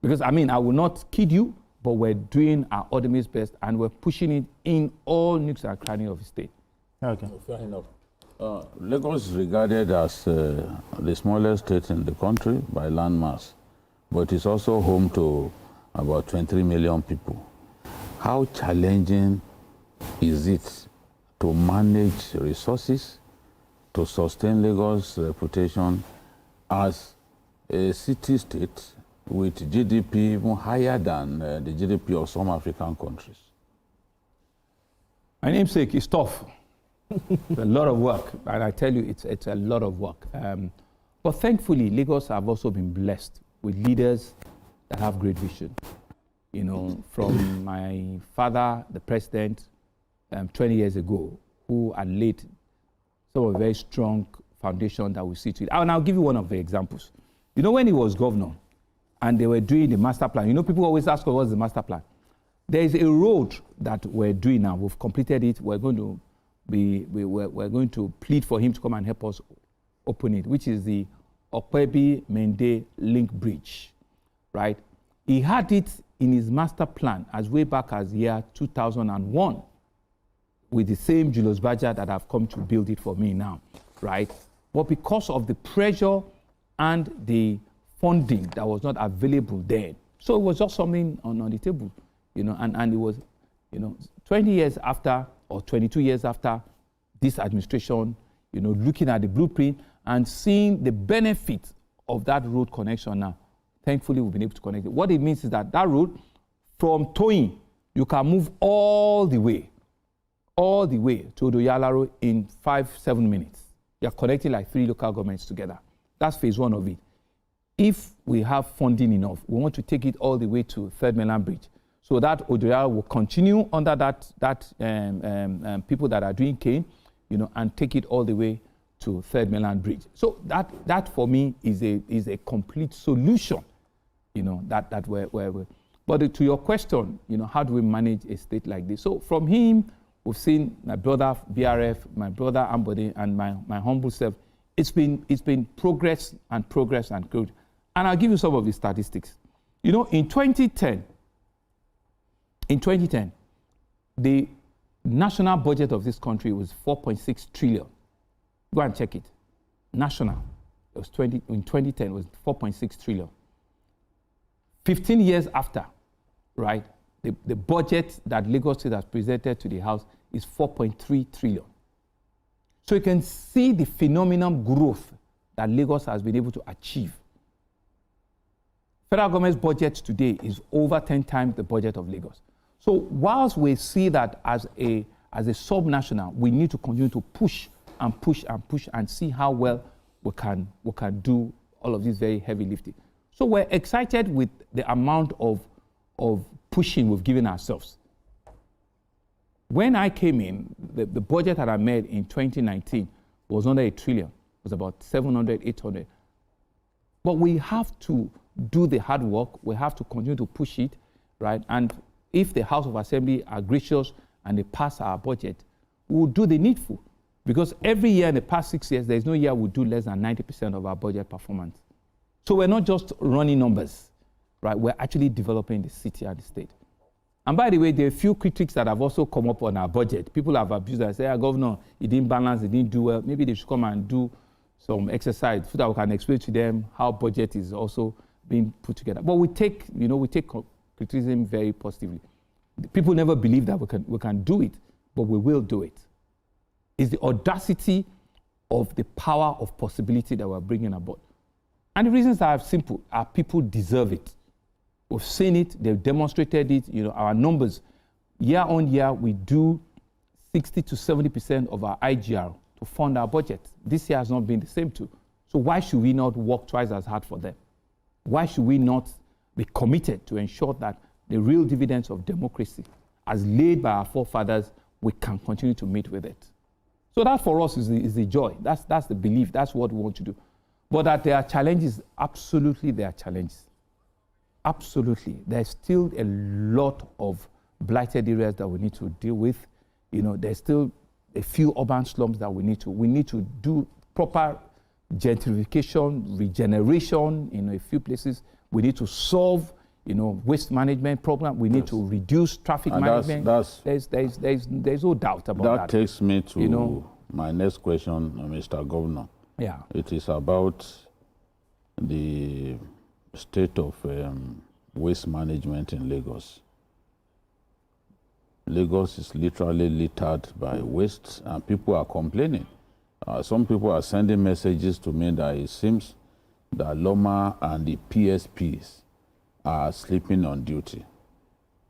C: Because, I will not kid you, but we're doing our utmost best and we're pushing it in all nooks and crannies of the state.
B: Okay.
A: Fair enough. Lagos is regarded as the smallest state in the country by land mass, but it's also home to about 23 million people. How challenging is it to manage resources to sustain Lagos' reputation as a city-state with GDP even higher than the GDP of some African countries?
C: My namesake is tough. It's a lot of work, and I tell you, it's a lot of work. But thankfully, Lagos have also been blessed with leaders that have great vision. You know, from my father, the president, 20 years ago, who had laid some of a very strong foundation that we see today. And I'll give you one of the examples. You know, when he was governor and they were doing the master plan, you know, people always ask, what's the master plan? There is a road that we're doing now. We've completed it. We're going to we're going to plead for him to come and help us open it, which is the Okpebi-Mende Link Bridge, right? He had it in his master plan as way back as year 2001 with the same Julius Baja that have come to build it for me now, right? But because of the pressure and the funding that was not available then, so it was just something on the table, you know, and it was, you know, 20 years after or 22 years after this administration, you know, looking at the blueprint and seeing the benefit of that road connection now. Thankfully, we've been able to connect it. What it means is that road from Toyin, you can move all the way to Odoyalaro in 5-7 minutes. You're connecting like 3 local governments together. That's phase 1 of it. If we have funding enough, we want to take it all the way to Third Mainland Bridge. So that Odoyalaro will continue under that people that are doing cane, you know, and take it all the way to Third Mainland Bridge. So that for me is a complete solution, you know, that we're. But to your question, you know, how do we manage a state like this? So from him, we've seen my brother BRF, my brother Ambode, and my humble self. It's been progress and progress and growth. And I'll give you some of the statistics. You know, in 2010, the national budget of this country was 4.6 trillion. Go and check it. National. It was in 2010, it was 4.6 trillion. 15 years after, right, the budget that Lagos State has presented to the House is 4.3 trillion. So you can see the phenomenal growth that Lagos has been able to achieve. Federal government's budget today is over 10 times the budget of Lagos. So whilst we see that as a sub-national, we need to continue to push and push and push and see how well we can do all of this very heavy lifting. So we're excited with the amount of pushing we've given ourselves. When I came in, the budget that I made in 2019 was under 1 trillion. It was about 700, 800. But we have to do the hard work. We have to continue to push it, right? And if the House of Assembly are gracious and they pass our budget, we will do the needful. Because every year in the past 6 years, there's no year we do less than 90% of our budget performance. So we're not just running numbers, right? We're actually developing the city and the state. And by the way, there are a few critics that have also come up on our budget. People have abused us, say, Governor, he didn't balance, he didn't do well. Maybe they should come and do some exercise so that we can explain to them how budget is also being put together. But we take criticism very positively. People never believe that we can do it, but we will do it. It's the audacity of the power of possibility that we're bringing about. And the reasons are simple. Our people deserve it. We've seen it, they've demonstrated it. You know, our numbers, year on year, we do 60 to 70% of our IGR to fund our budget. This year has not been the same too. So why should we not work twice as hard for them? Why should we not be committed to ensure that the real dividends of democracy, as laid by our forefathers, we can continue to meet with it? So that for us is the joy. That's the belief. That's what we want to do. But that there are challenges, absolutely there are challenges. Absolutely. There's still a lot of blighted areas that we need to deal with. You know, there's still a few urban slums that we need to do proper gentrification, regeneration in a few places. We need to solve, you know, waste management program. We need to reduce traffic management. There's no doubt about that.
A: That takes me to my next question, Mr. Governor.
C: Yeah.
A: It is about the state of waste management in Lagos. Lagos is literally littered by waste, and people are complaining some people are sending messages to me that it seems that Loma and the PSPs are sleeping on duty.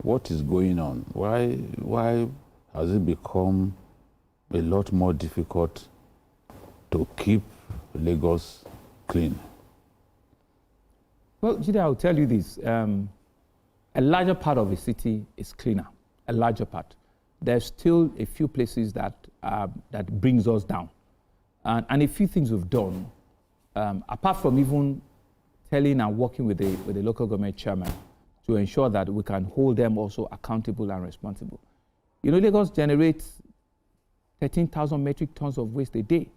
A: What is going on? Why has it become a lot more difficult to keep Lagos clean?
C: Well, Jide, I'll tell you this. A larger part of the city is cleaner, a larger part. There's still a few places that brings us down. And a few things we've done, apart from even telling and working with the local government chairman to ensure that we can hold them also accountable and responsible. You know, Lagos generates 13,000 metric tons of waste a day.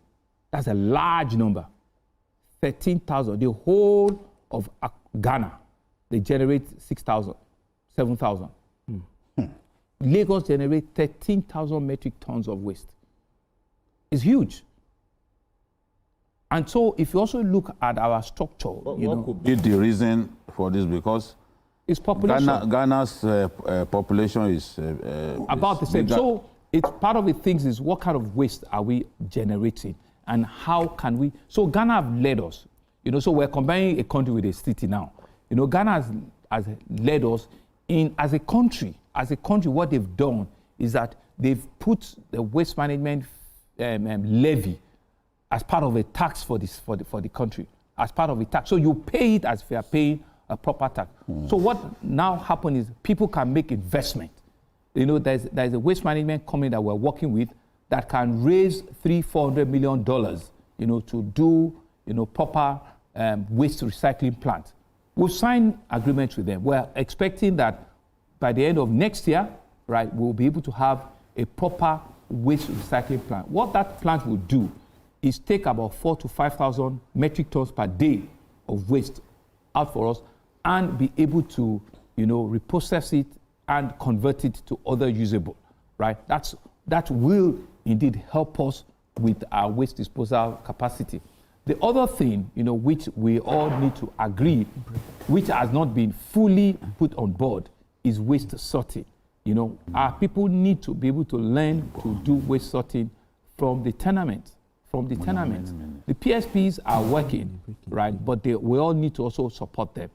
C: That's a large number. 13,000. The whole of Ghana, they generate 6,000, 7,000. Lagos generates 13,000 metric tons of waste. It's huge. And so if you also look at our structure,
A: what could be the reason for this? Because
C: it's population.
A: Ghana's population is
C: about the same. So it's part of the things is what kind of waste are we generating and how can we? So Ghana have led us. You know, so we're combining a country with a city now. You know, Ghana has led us in as a country. As a country, what they've done is that they've put the waste management levy as part of a tax for the country, as part of a tax. So you pay it as if you are paying a proper tax. So what now happens is people can make investment. You know, there's a waste management company that we're working with that can raise $300-400 million, you know, to do, you know, proper waste recycling plant. We've signed agreements with them. We're expecting that by the end of next year, right, we'll be able to have a proper waste recycling plant. What that plant will do is take about 4,000 to 5,000 metric tons per day of waste out for us and be able to, you know, reprocess it and convert it to other usable, right? That will indeed help us with our waste disposal capacity. The other thing, you know, which we all need to agree, which has not been fully put on board, is waste sorting. You know, our people need to be able to learn to do waste sorting from the tenements. The PSPs are working, right? But we all need to also support them.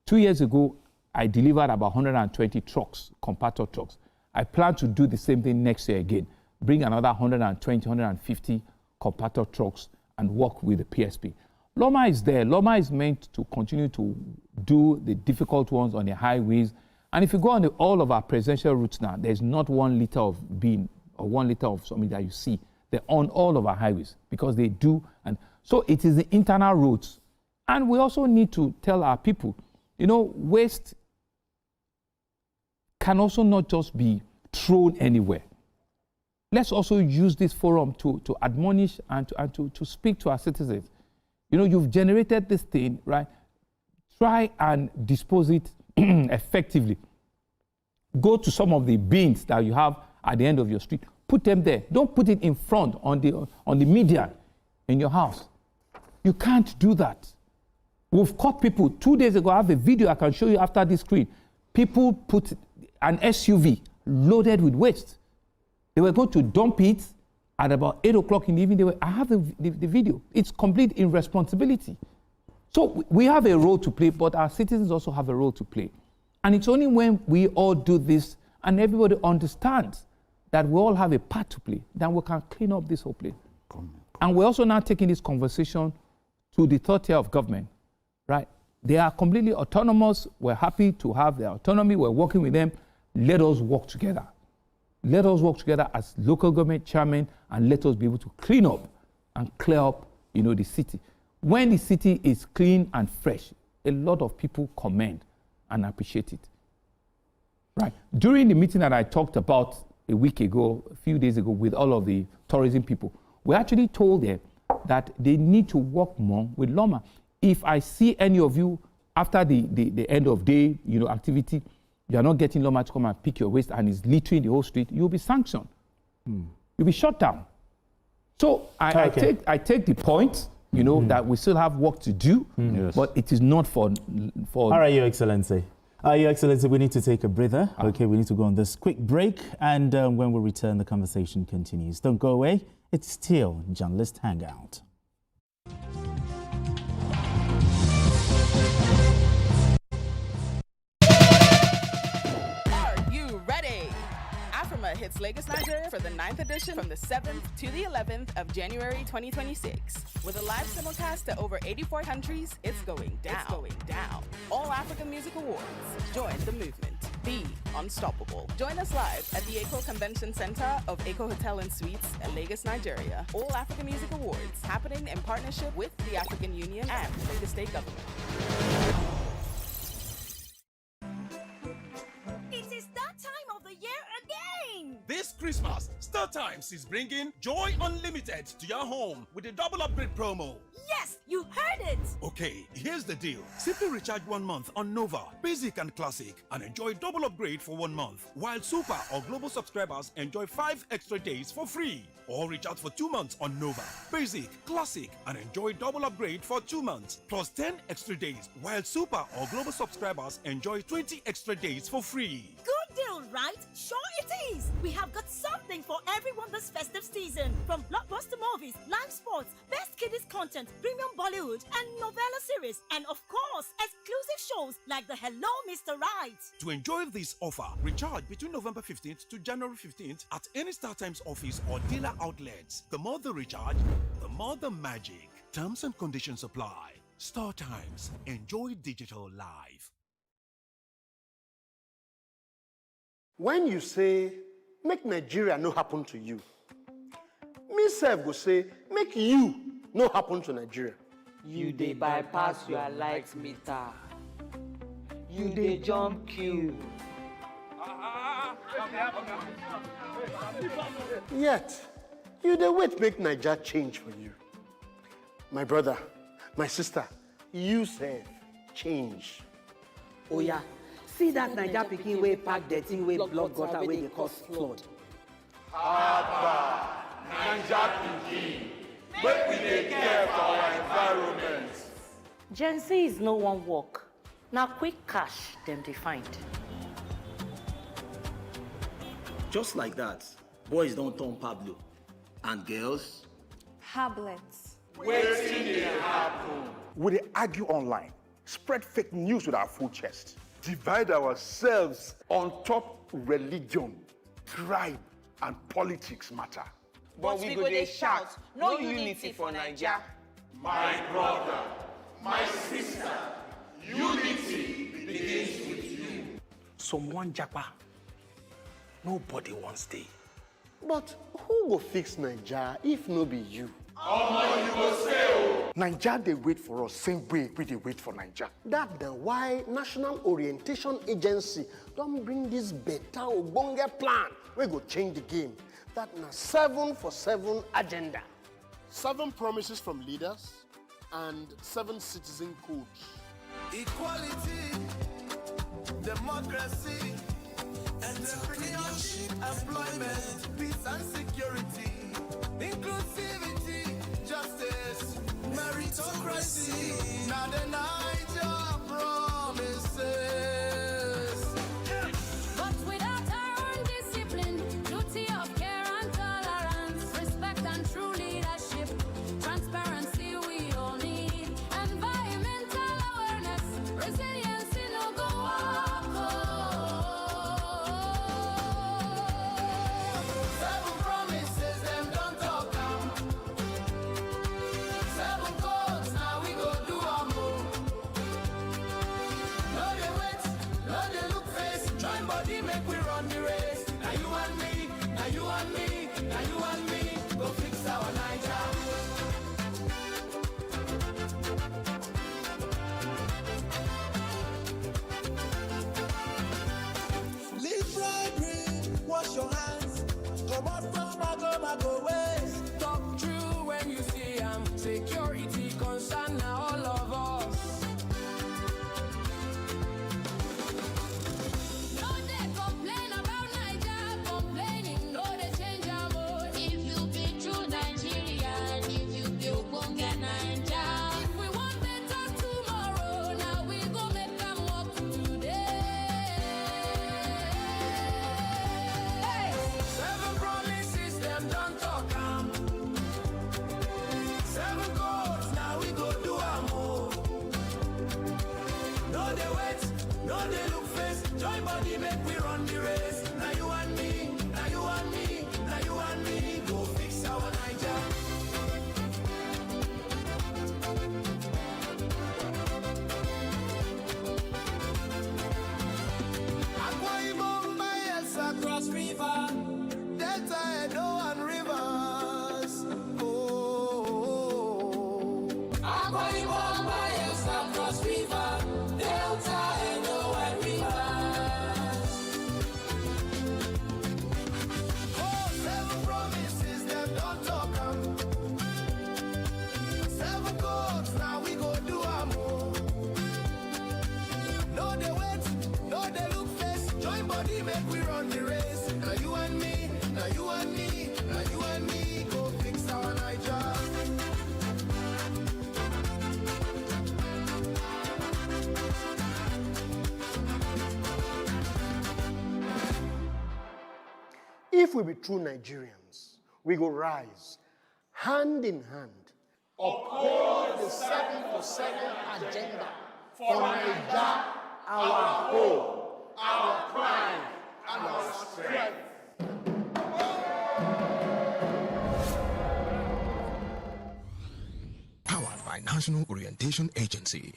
C: 2 years ago, I delivered about 120 trucks, compactor trucks. I plan to do the same thing next year again, bring another 120, 150 compactor trucks and work with the PSP. Loma is there. Loma is meant to continue to do the difficult ones on the highways. And if you go on all of our presidential routes now, there's not 1 liter of bean or 1 liter of something that you see. They're on all of our highways because they do. And so it is the internal roads. And we also need to tell our people, you know, waste can also not just be thrown anywhere. Let's also use this forum to admonish and to speak to our citizens. You know, you've generated this thing, right? Try and dispose it effectively. Go to some of the bins that you have at the end of your street. Put them there. Don't put it in front on the median in your house. You can't do that. We've caught people. 2 days ago, I have a video I can show you after this screen. People put an SUV loaded with waste. They were going to dump it at about 8 o'clock in the evening. I have the video. It's complete irresponsibility. So we have a role to play, but our citizens also have a role to play. And it's only when we all do this and everybody understands that we all have a part to play, then we can clean up this whole place. And we're also now taking this conversation to the third tier of government, right? They are completely autonomous. We're happy to have their autonomy. We're working with them. Let us work together. Let us work together as local government chairmen and let us be able to clean up and clear up, you know, the city. When the city is clean and fresh, a lot of people commend and appreciate it, right? During the meeting that I talked about a week ago, a few days ago, with all of the tourism people, we actually told them that they need to work more with Loma. If I see any of you after the end of day, you know, activity, you are not getting Loma to come and pick your waste and is littering the whole street, you'll be sanctioned. You'll be shut down. So I take the point, you know, that we still have work to do, but it is not for...
B: All right, Your Excellency. Your Excellency, we need to take a breather. Okay, we need to go on this quick break. And when we return, the conversation continues. Don't go away. It's still Journalist Hangout.
E: Hits Lagos, Nigeria for the 9th edition from the 7th to the 11th of January 2026. With a live simulcast to over 84 countries, it's going down. All African Music Awards. Join the movement. Be unstoppable. Join us live at the Eco Convention Center of Eco Hotel and Suites at Lagos, Nigeria. All African Music Awards happening in partnership with the African Union and the state government.
F: This Christmas, StarTimes is bringing Joy Unlimited to your home with a double upgrade promo.
G: Yes, you heard it!
F: Okay, here's the deal. Simply recharge 1 month on Nova, Basic and Classic and enjoy double upgrade for 1 month, while Super or Global subscribers enjoy 5 extra days for free. Or recharge for 2 months on Nova, Basic, Classic and enjoy double upgrade for 2 months plus 10 extra days, while Super or Global subscribers enjoy 20 extra days for free.
G: Good deal, right? Sure it is! We have got something for everyone this festive season. From blockbuster movies, live sports, best kiddies content, premium Bollywood and novella series, and of course, exclusive shows like the Hello Mr. Right.
F: To enjoy this offer, recharge between November 15th to January 15th at any StarTimes office or dealer outlets. The more the recharge, the more the magic. Terms and conditions apply. StarTimes. Enjoy digital life.
H: When you say, make Nigeria no happen to you, me sef go say, make you no happen to Nigeria.
I: You dey bypass your light meter. You dey jump queue.
H: Yet, you dey wait make Nigeria change for you. My brother, my sister, you sef change.
I: Oh yeah, see that Naija pikin wey pack dirty wey block gutter wey dey cause flood.
J: Haba, Naija pikin, make we dey care for our environment.
K: Gen Z is no one work. Now quick cash them they find.
L: Just like that, boys don't turn Pablo. And girls?
M: Hablets.
J: Wetin dey happen?
N: We dey argue online, spread fake news with our full chest, divide ourselves on top religion, tribe, and politics matter.
I: But we go dey shout, no unity for Naija.
J: My brother, my sister, unity begins with you.
N: Someone japa, nobody wants stay.
H: But who go fix Naija if no be you?
J: Omo, you go stay o.
N: Naija dey wait for us same way we dey wait for Naija.
H: That the why National Orientation Agency don't bring this better ogbonge plan we go change the game. That na 7 for 7 agenda. 7 promises from leaders and 7 citizen codes.
J: Equality, democracy, entrepreneurship, employment, peace and security, inclusivity, justice, meritocracy. Now the Naija promises.
O: But without our own discipline, duty of care and tolerance, respect and true leadership, transparency we all need, environmental awareness, resilience in no go walk.
J: 7 promises, them don't talk am. 7 codes, now we go do am o. No dey wait, no dey look face, join body make we run the race. Now you and me, now you and me, now you and me, go fix our Naija. Leave bribery, wash your hands, come out from mago ways. Talk true when you see am, security concern now all of us.
O: No dey complain about Naija, complaining no dey change am o. If you be true Nigerian, if you be ogbonge Naija, if we want better tomorrow, now we go make am work today.
J: cross river. Delta, Edo, and rivers. Oh. Akwa Ibom, Bayelsa, cross river. Delta, Edo, and rivers. Oh, 7 promises, them don't talk 'em. 7 codes, now we go do 'em all. No, they wait, no, they look face. Join body, make we run the race. Now you and me, now you and me, now you and me, go fix our Niger.
H: If we be true Nigerians, we go rise hand in hand. Uphold the 7 for 7 agenda for Niger, our hope, our pride, and our strength.
P: Powered by National Orientation Agency.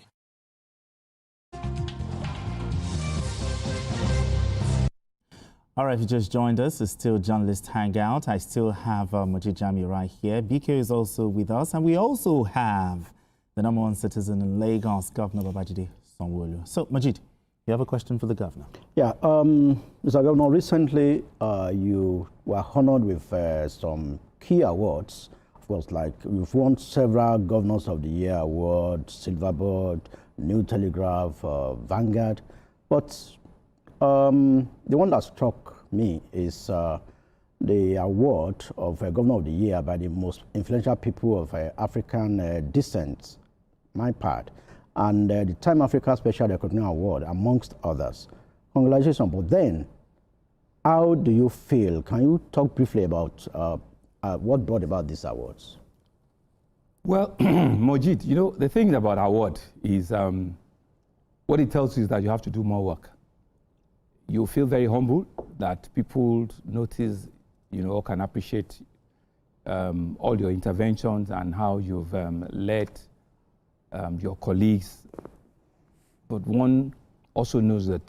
B: All right, if you just joined us, it's still Journalist Hangout. I still have Majid Jami right here. BK is also with us. And we also have the #1 citizen in Lagos, Governor Babajide Sanwo-Olu. So, Majid, you have a question for the governor?
D: Yeah, Mr. Governor, recently you were honored with some key awards. Of course, like you've won several Governors of the Year awards, Silverbird, New Telegraph, Vanguard. But the one that struck me is the award of Governor of the Year by the most influential people of African descent, my part, and the Time Africa Special Recognition Award, amongst others. Congratulations. But then, how do you feel? Can you talk briefly about what brought about these awards?
C: Well, Majid, you know, the thing about award is what it tells you is that you have to do more work. You feel very humble that people notice, you know, can appreciate all your interventions and how you've led your colleagues. But one also knows that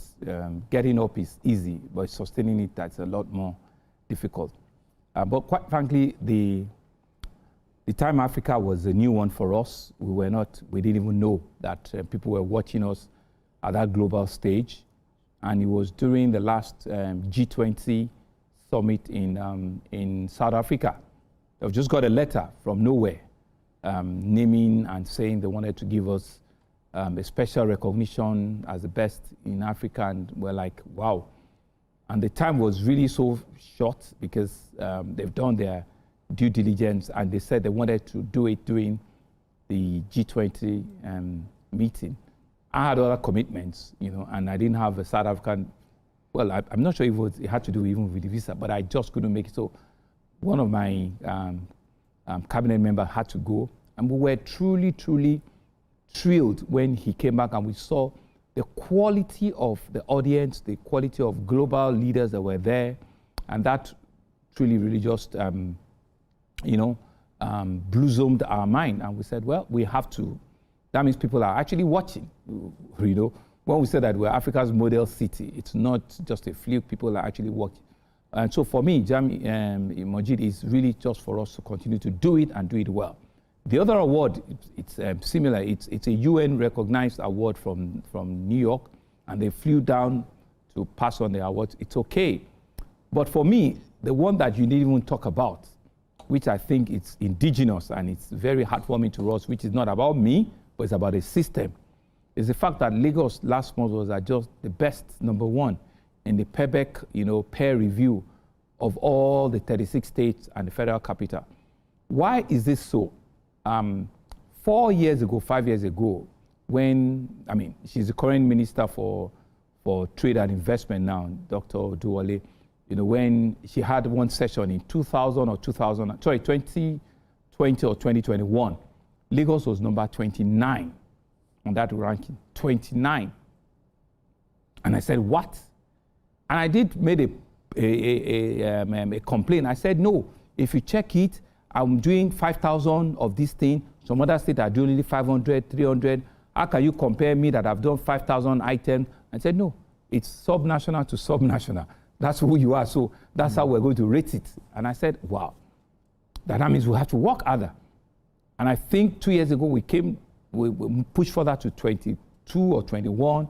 C: getting up is easy, but sustaining it, that's a lot more difficult. But quite frankly, the Time Africa was a new one for us. We didn't even know that people were watching us at that global stage. And it was during the last G20 summit in South Africa. They've just got a letter from nowhere naming and saying they wanted to give us a special recognition as the best in Africa. And we're like, wow. And the time was really so short because they've done their due diligence and they said they wanted to do it during the G20 meeting. I had other commitments, you know, and I didn't have a South African, well, I'm not sure if it had to do even with the visa, but I just couldn't make it. So one of my cabinet members had to go, and we were truly, truly thrilled when he came back and we saw the quality of the audience, the quality of global leaders that were there, and that truly, really just, blossomed our mind. And we said, well, we have to. That means people are actually watching, you know. When we say that we're Africa's model city, it's not just a fluke, people are actually watching. And so for me, Majid, is really just for us to continue to do it and do it well. The other award, it's similar. It's a UN-recognized award from New York, and they flew down to pass on the award. It's okay. But for me, the one that you didn't even talk about, which I think it's indigenous and it's very heartwarming to us, which is not about me, but it's about a system, is the fact that Lagos last month was just the best #1 in the PEBEC, peer review of all the 36 states and the federal capital. Why is this so? 5 years ago, when, she's the current minister for trade and investment now, Dr. Oduwole, when she had one session in 2020 or 2021, Lagos was number 29 on that ranking, 29. And I said, what? And I made a complaint. I said, no, if you check it, I'm doing 5,000 of this thing. Some other states are doing only 500, 300. How can you compare me that I've done 5,000 items? I said, no, it's subnational to subnational. That's who you are. So that's how we're going to rate it. And I said, wow, that means we have to work harder. And I think 2 years ago we pushed further to 22 or 21.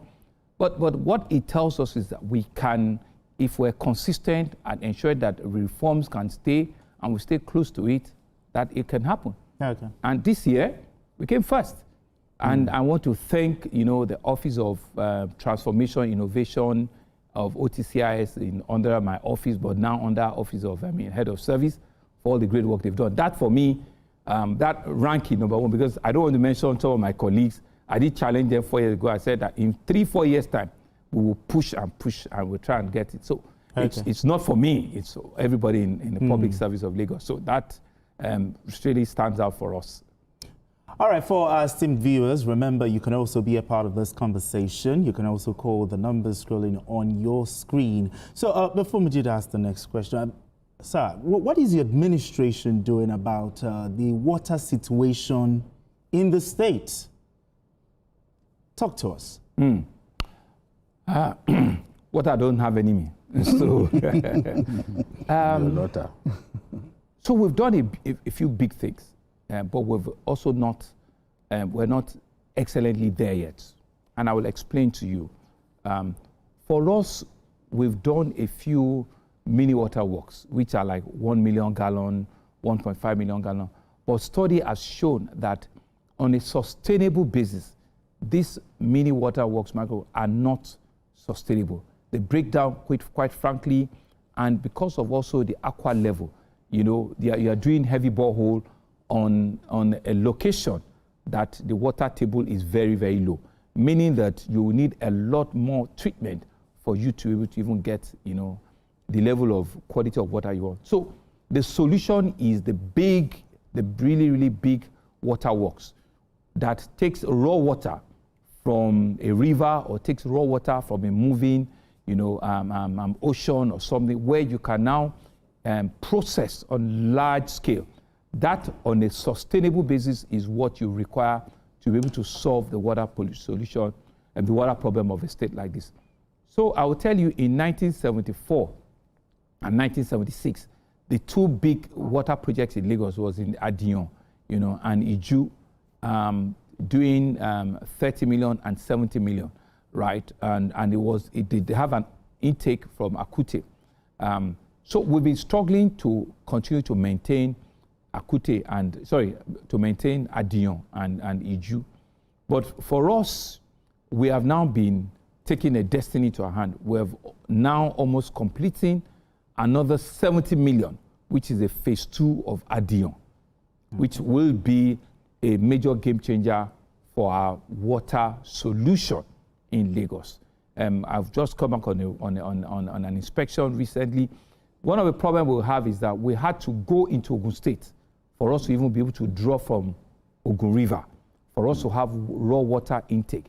C: But what it tells us is that we can, if we're consistent and ensure that reforms can stay and we stay close to it, that it can happen.
B: Okay.
C: And this year, we came first. And I want to thank, the Office of Transformation Innovation of OTCIS under my office, but now under Office of Head of Service, for all the great work they've done. That for me, that ranking number one, because I don't want to mention some of my colleagues. I did challenge them 4 years ago. I said that in 3-4 years' time, we will push and we'll try and get it. So it's not for me, it's everybody in the public service of Lagos. So that really stands out for us.
B: All right, for our esteemed viewers, remember you can also be a part of this conversation. You can also call the numbers scrolling on your screen. So before Majid asks the next question, sir, what is the administration doing about the water situation in the state? Talk to us.
C: Water don't have enemy. So, so we've done a few big things. But we've also we're not excellently there yet. And I will explain to you. For us, we've done a few mini water works, which are like 1 million gallon, 1.5 million gallon. But study has shown that on a sustainable basis, these mini water works, Michael, are not sustainable. They break down quite frankly, and because of also the aqua level, you are doing heavy borehole on a location that the water table is very, very low, meaning that you will need a lot more treatment for you to be able to even get, the level of quality of water you want. So the solution is the really, really big water works that takes raw water from a river or takes raw water from a moving, ocean or something where you can now process on large scale. That, on a sustainable basis, is what you require to be able to solve the water solution and the water problem of a state like this. So I will tell you, in 1974 and 1976, the two big water projects in Lagos was in Adion, and Iju, doing 30 million and 70 million, right? And it did have an intake from Akute. So we've been struggling to continue to maintain to maintain Adion and Iju. But for us, we have now been taking a destiny to our hand. We have now almost completing another 70 million, which is a phase 2 of Adion, which will be a major game changer for our water solution in Lagos. I've just come back on an inspection recently. One of the problems we'll have is that we had to go into Ogun State for us to even be able to draw from Ogun River, for us to have raw water intake.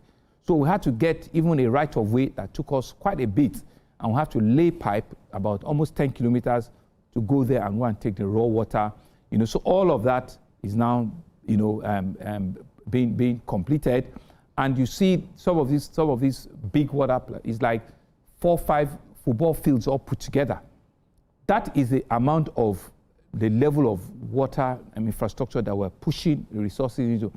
C: So we had to get even a right-of-way that took us quite a bit, and we have to lay pipe about almost 10 kilometers to go there and go and take the raw water. So all of that is now, being completed. And you see some of these big water is like 4 or 5 football fields all put together. That is the amount of the level of water and infrastructure that we're pushing the resources into.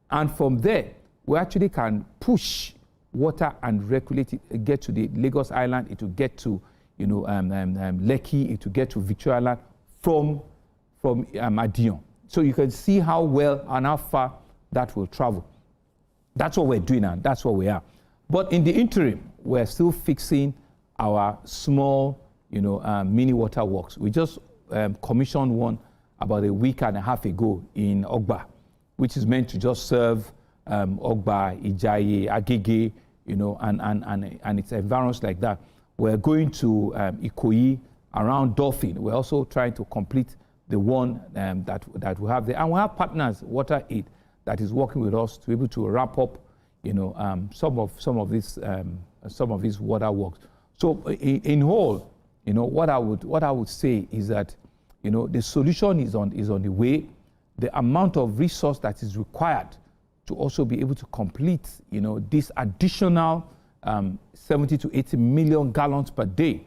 C: And from there, we actually can push water and regulate it, get to the Lagos Island, it will get to, Lekki, it will get to Victoria Island from Adion. So you can see how well and how far that will travel. That's what we're doing, and that's what we are. But in the interim, we're still fixing our small, mini water works. We just commissioned one about a week and a half ago in Ogba, which is meant to just serve Ogba, Ijaye, Agege, and its environs like that. We're going to Ikoyi, around Dolphin. We're also trying to complete the one that we have there. And we have partners, Water Aid, that is working with us to be able to wrap up, some of these water works. So in whole, what I would say is that, the solution is on the way. The amount of resource that is required to also be able to complete, this additional 70 to 80 million gallons per day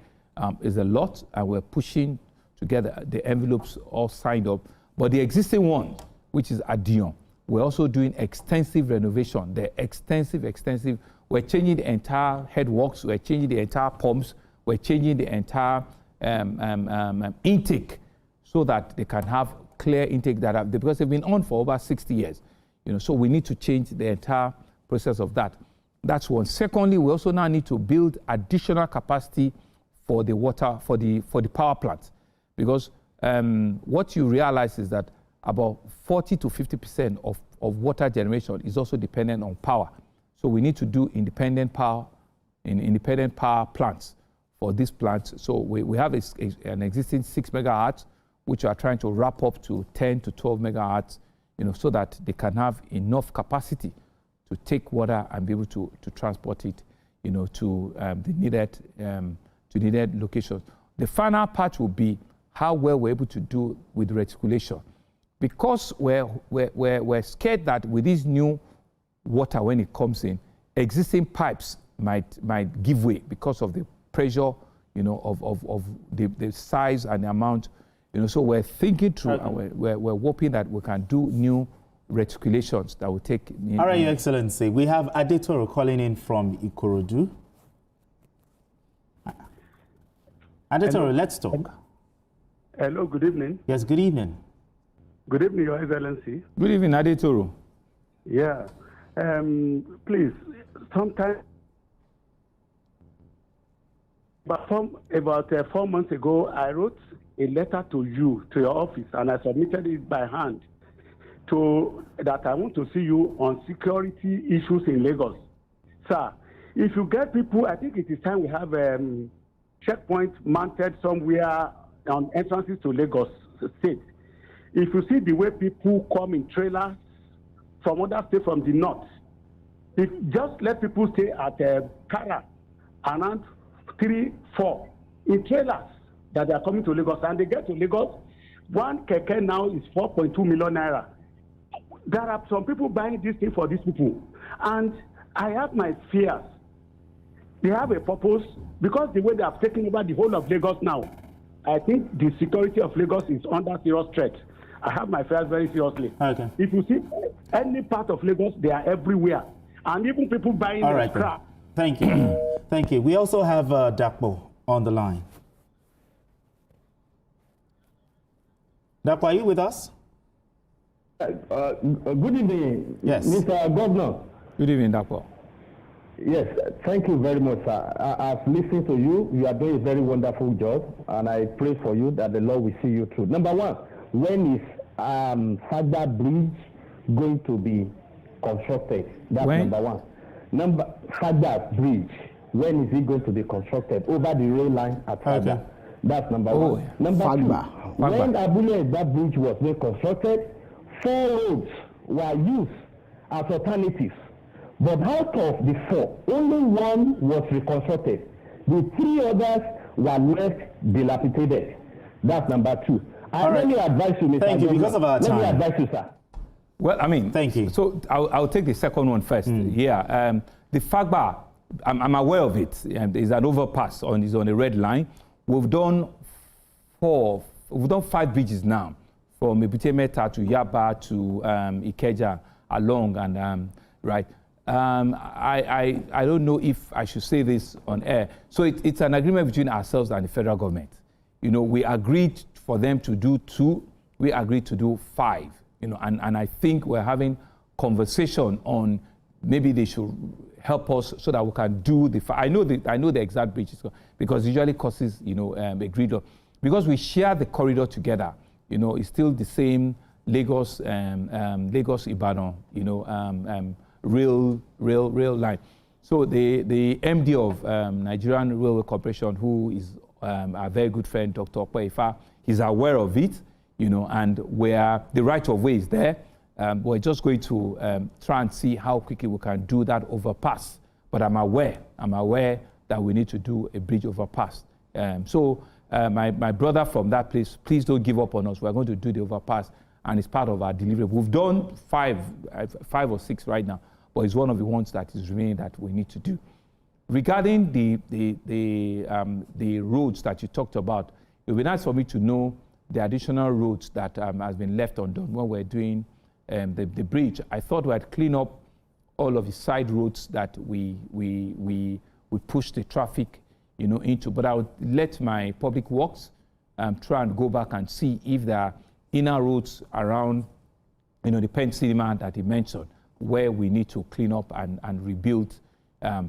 C: is a lot, and we're pushing to get the envelopes all signed up. But the existing one, which is Adion, we're also doing extensive renovation. They're extensive. We're changing the entire headworks, we're changing the entire pumps, we're changing the entire intake so that they can have clear intake that because they've been on for over 60 years. So we need to change the entire process of that. That's one. Secondly, we also now need to build additional capacity for the water, for the power plants, because what you realize is that about 40 to 50% of water generation is also dependent on power. So we need to do independent power plants for these plants. So we have an existing 6 megahertz, which we are trying to wrap up to 10 to 12 megahertz, so that they can have enough capacity to take water and be able to transport it, to the needed locations. The final part will be how well we're able to do with reticulation, because we're scared that with this new water, when it comes in, existing pipes might give way because of the pressure, of the size and the amount. So we're thinking through, and we're hoping that we can do new reticulations that will take.
B: All right, Your Excellency, we have Adetoro calling in from Ikorodu. Adetoro, let's talk.
Q: Hello, good evening.
B: Yes, good evening.
Q: Good evening, Your Excellency.
C: Good evening, Adetoro.
Q: Yeah. Please, sometime about 4 months ago, I wrote a letter to you, to your office, and I submitted it by hand that I want to see you on security issues in Lagos. Sir, if you get people, I think it is time we have checkpoints mounted somewhere on entrances to Lagos State. If you see the way people come in trailers from other states from the north, just let people stay at Kara around 3, 4 in trailers that they are coming to Lagos, and they get to Lagos. One keke now is 4.2 million naira. There are some people buying this thing for these people, and I have my fears. They have a purpose, because the way they have taken over the whole of Lagos now, I think the security of Lagos is under serious threat. I have my fears very seriously.
B: Okay.
Q: If you see any part of Lagos, they are everywhere, and even people buying crap.
B: Thank you. Thank you. We also have Dakpo on the line. Dakpo, are you with us?
R: Good evening,
B: yes,
R: Mr. Governor.
C: Good evening, Dakpo.
R: Yes, thank you very much, sir. I've listened to you. You are doing a very wonderful job, and I pray for you that the Lord will see you through. Number one, when is Fagba Bridge going to be constructed? That's number one. Fagba Bridge, when is it going to be constructed? Over the rail line at Fagba. Okay. That's number one. Number two, when Abule Bridge was being constructed, 4 roads were used as alternatives. But out of the 4, only 1 was reconstructed. The 3 others were left dilapidated. That's number 2. Let me advise you, Mr.
B: Thank you, because of our time.
R: Let me advise you, sir.
C: Well, I mean,
B: thank you.
C: So I'll take the second one first. Yeah, the Fagba, I'm aware of it. It's an overpass is on a red line. We've done 5 bridges now, from Ebutemeta to Yaba to Ikeja along, and right. I don't know if I should say this on air. So it's an agreement between ourselves and the federal government. We agreed for them to do 2. We agreed to do 5. And I think we're having conversation on maybe they should help us so that we can do the. I know the exact bridges, because it usually causes agreed on, because we share the corridor together. It's still the same Lagos Ibadan rail line. So the MD of Nigerian Railway Corporation, who is a very good friend, Dr. Okpeifa, he's aware of it, and where the right of way is there. We're just going to try and see how quickly we can do that overpass. But I'm aware that we need to do a bridge overpass. My brother from that place, please don't give up on us. We're going to do the overpass, and it's part of our delivery. We've done 5 or 6 right now, but it's one of the ones that is remaining that we need to do. regarding the roads that you talked about, it would be nice for me to know the additional roads that has been left undone when we're doing the bridge. I thought we had cleaned up all of the side roads that we pushed the traffic, into. But I would let my public works try and go back and see if there are inner roads around, the Penn Cinema that he mentioned, where we need to clean up and rebuild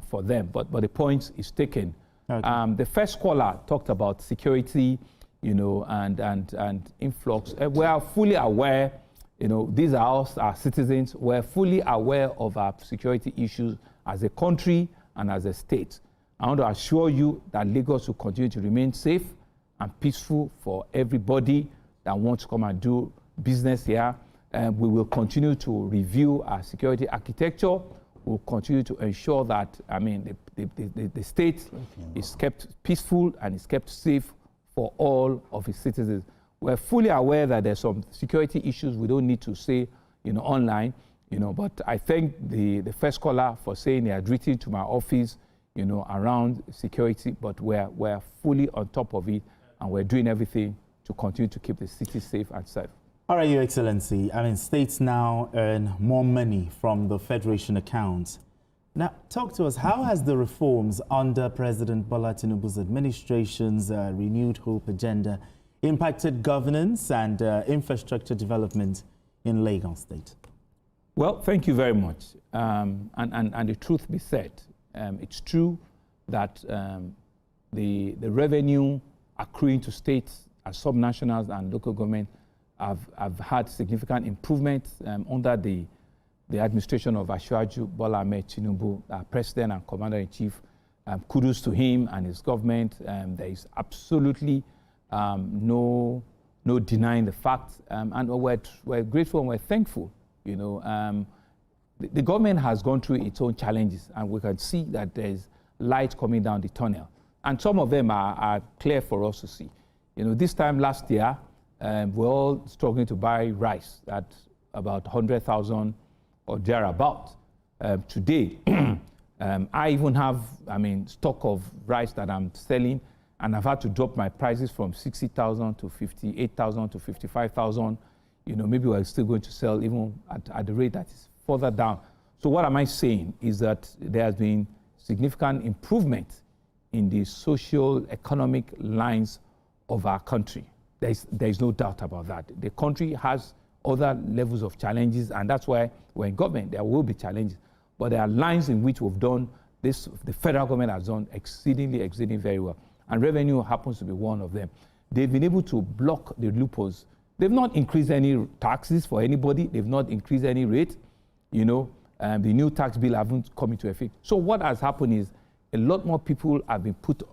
C: for them. But the point is taken. Okay. The first caller talked about security, and influx. We are fully aware, these are us, our citizens. We're fully aware of our security issues as a country and as a state. I want to assure you that Lagos will continue to remain safe and peaceful for everybody that wants to come and do business here. We will continue to review our security architecture. We'll continue to ensure that, the state is kept peaceful and is kept safe for all of its citizens. We're fully aware that there's some security issues we don't need to say, online, but I thank the first caller for saying he had written to my office, around security, but we're fully on top of it, and we're doing everything to continue to keep the city safe and safe.
B: All right, Your Excellency. States now earn more money from the Federation accounts. Now, talk to us. How has the reforms under President Bola Tinubu's administration's renewed hope agenda impacted governance and infrastructure development in Lagos State?
C: Well, thank you very much. And the truth be said, it's true that the revenue accruing to states as subnationals and local government have had significant improvements under the administration of Asiwaju Bola Ahmed Tinubu, our President and Commander-in-Chief. Kudos to him and his government. There is absolutely no denying the fact, and we're grateful and we're thankful. The government has gone through its own challenges, and we can see that there's light coming down the tunnel, and some of them are clear for us to see. This time last year, we're all struggling to buy rice at about 100,000 or thereabout. Today, I even have, stock of rice that I'm selling, and I've had to drop my prices from 60,000 to 58,000 to 55,000. Maybe we're still going to sell even at the rate that is further down. So what am I saying is that there has been significant improvement in the social economic lines of our country. There is no doubt about that. The country has other levels of challenges, and that's why we're in government. There will be challenges, but there are lines in which we've done this. The federal government has done exceedingly very well, and revenue happens to be one of them. They've been able to block the loopholes. They've not increased any taxes for anybody. They've not increased any rate. The new tax bill haven't come into effect. So what has happened is a lot more people have been put,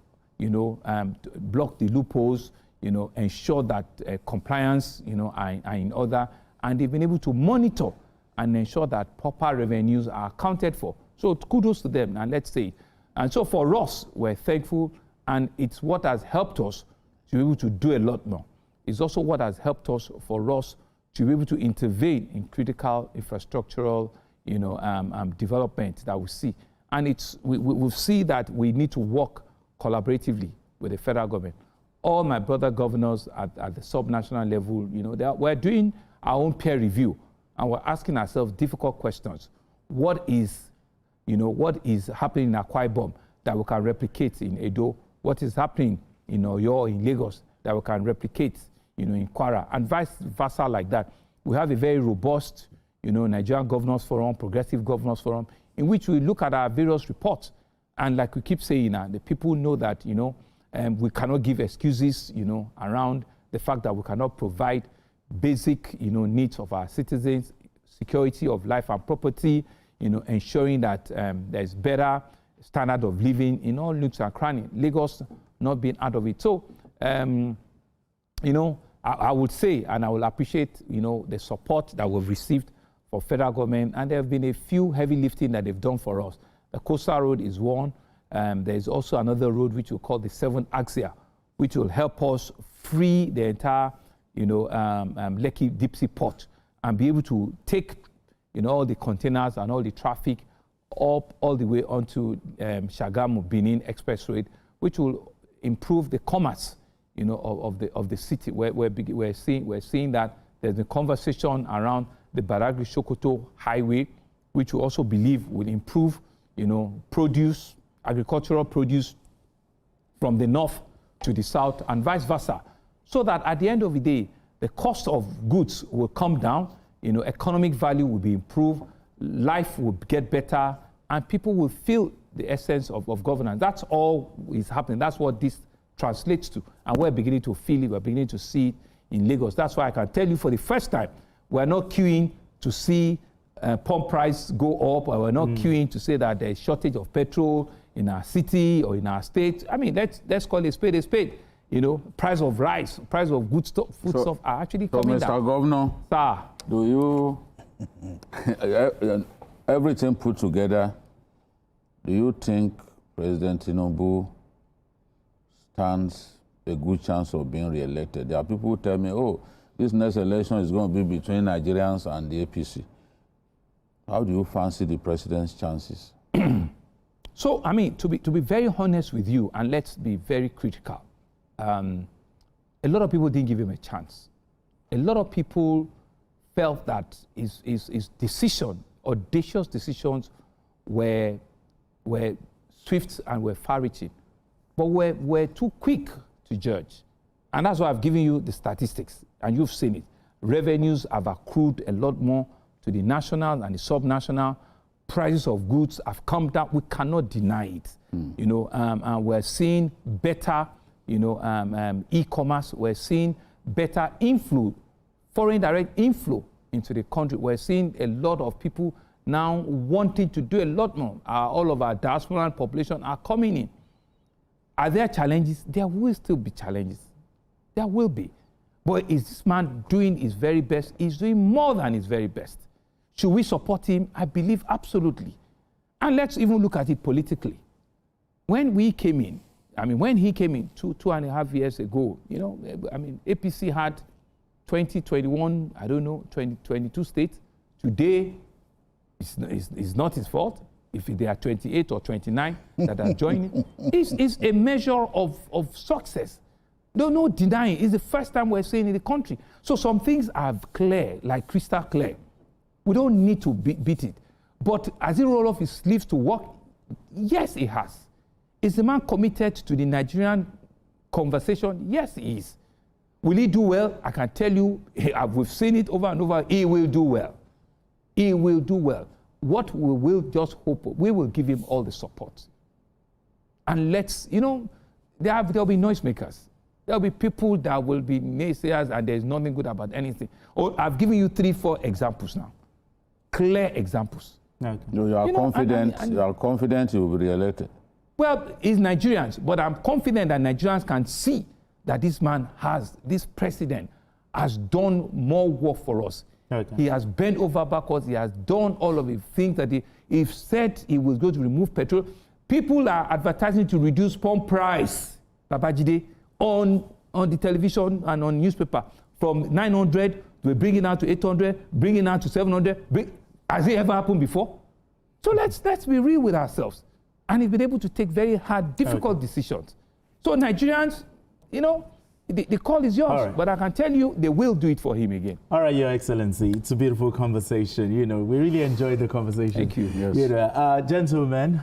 C: to block the loopholes, ensure that compliance, are in order, and they've been able to monitor and ensure that proper revenues are accounted for. So kudos to them, and let's say it. And so for us, we're thankful, and it's what has helped us to be able to do a lot more. It's also what has helped us for us to be able to intervene in critical infrastructural, development that we see. And we see that we need to work collaboratively with the federal government. All my brother governors at the subnational level, we're doing our own peer review, and we're asking ourselves difficult questions. What is happening in Akwa Ibom that we can replicate in Edo? What is happening in Oyo, in Lagos, that we can replicate, in Kwara, and vice versa like that. We have a very robust, Nigerian Governors Forum, Progressive Governors Forum, in which we look at our various reports. And like we keep saying, the people know that, we cannot give excuses, around the fact that we cannot provide basic, needs of our citizens, security of life and property, ensuring that there's better standard of living in all nooks and crannies. Lagos not being out of it. So, I would say, and I will appreciate, the support that we've received for federal government, and there have been a few heavy lifting that they've done for us. The Coastal Road is one. There is also another road which we call the 7th Axia, which will help us free the entire, Lekki Deep Sea Port and be able to take, all the containers and all the traffic up all the way onto Shagamu Benin Expressway, which will improve the commerce, of the city. We're seeing that there's a conversation around the Badagry-Sokoto highway, which we also believe will improve, produce, agricultural produce from the north to the south and vice versa, so that at the end of the day, the cost of goods will come down, economic value will be improved, life will get better, and people will feel the essence of governance. That's all is happening. That's what this translates to. And we're beginning to feel it, we're beginning to see it in Lagos. That's why I can tell you for the first time, we're not queuing to see pump price go up, or we're not queuing to say that there's shortage of petrol in our city or in our state. I mean, let's call it a spade. Price of rice, price of good stuff, food stuff are actually coming down.
A: Mr. Governor,
C: Sir,
A: do you, everything put together, do you think President Tinubu stands a good chance of being re-elected? There are people who tell me, oh, this next election is going to be between Nigerians and the APC. How do you fancy the president's chances?
C: So, I mean, to be very honest with you, and let's be very critical, a lot of people didn't give him a chance. A lot of people felt that his decision, audacious decisions, were swift and were far-reaching, but we're too quick to judge. And that's why I've given you the statistics, and you've seen it. Revenues have accrued a lot more to the national and the sub-national. Prices of goods have come down. We cannot deny it. And we're seeing better, e-commerce. We're seeing better inflow, foreign direct inflow into the country. We're seeing a lot of people now wanting to do a lot more. All of our diaspora population are coming in. Are there challenges? There will still be challenges. There will be. But is this man doing his very best? He's doing more than his very best. Should we support him? I believe absolutely. And let's even look at it politically. When he came in 2.5 years ago, APC had 20, 21, 22 states. Today, it's not his fault if they are 28 or 29 that are joining. It's a measure of success. No denying. It's the first time we're seeing in the country. So some things are clear, like crystal clear. We don't need to beat it. But has he rolled off his sleeves to work? Yes, he has. Is the man committed to the Nigerian conversation? Yes, he is. Will he do well? I can tell you, we've seen it over and over, he will do well. He will do well. What we will just hope, we will give him all the support. And there'll be noisemakers. There'll be people that will be naysayers and there's nothing good about anything. I've given you 3-4 examples now. Clear examples.
A: Okay. You are confident. You are confident you will be re-elected.
C: Well, it's Nigerians, but I'm confident that Nigerians can see that this president has done more work for us. Okay. He has bent over backwards. He has done all of the things that he said he was going to remove petrol. People are advertising to reduce pump price, Babajide, on the television and on newspaper from 900. We're bringing it down to 800, bringing it down to 700. Has it ever happened before? So let's be real with ourselves. And he's been able to take very hard, difficult decisions. So Nigerians, the call is yours. Right. But I can tell you, they will do it for him again. All right, Your Excellency. It's a beautiful conversation. We really enjoyed the conversation. Thank you. Yes. Gentlemen,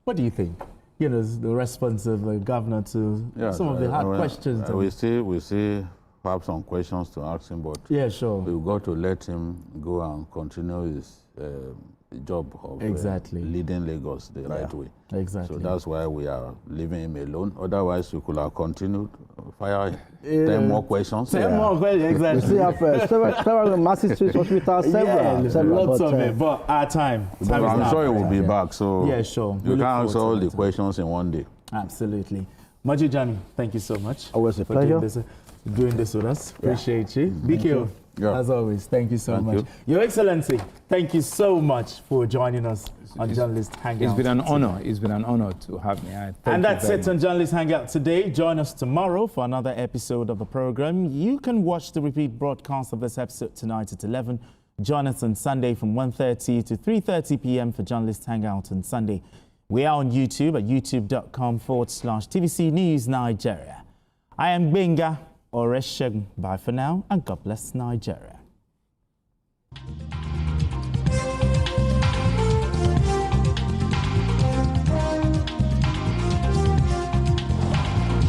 C: what do you think? The response of the governor to some of the hard questions.
A: We see perhaps some questions to ask him, but we've got to let him go and continue his job of leading Lagos the right way. Exactly. So that's why we are leaving him alone. Otherwise, we could have continued fire 10 more questions. 10 more questions, exactly. We have several massive hospitals, several. Lots of it, but our time. I'm sure he will be back, so you can't answer all the questions in one day. Absolutely. Majujani, thank you so much. Always a pleasure. Doing this with us. Appreciate you. BKO, as always, thank you so much. Your Excellency, thank you so much for joining us on Journalist Hangout. It's been an honor. It's been an honor to have me. And that's it on Journalist Hangout today. Join us tomorrow for another episode of the program. You can watch the repeat broadcast of this episode tonight at 11
B: Join us on Sunday from 1:30 to 3:30 p.m. for Journalist Hangout on Sunday. We are on YouTube at youtube.com/TVC News Nigeria. I am Benga Oreshegun. Bye for now, and God bless Nigeria.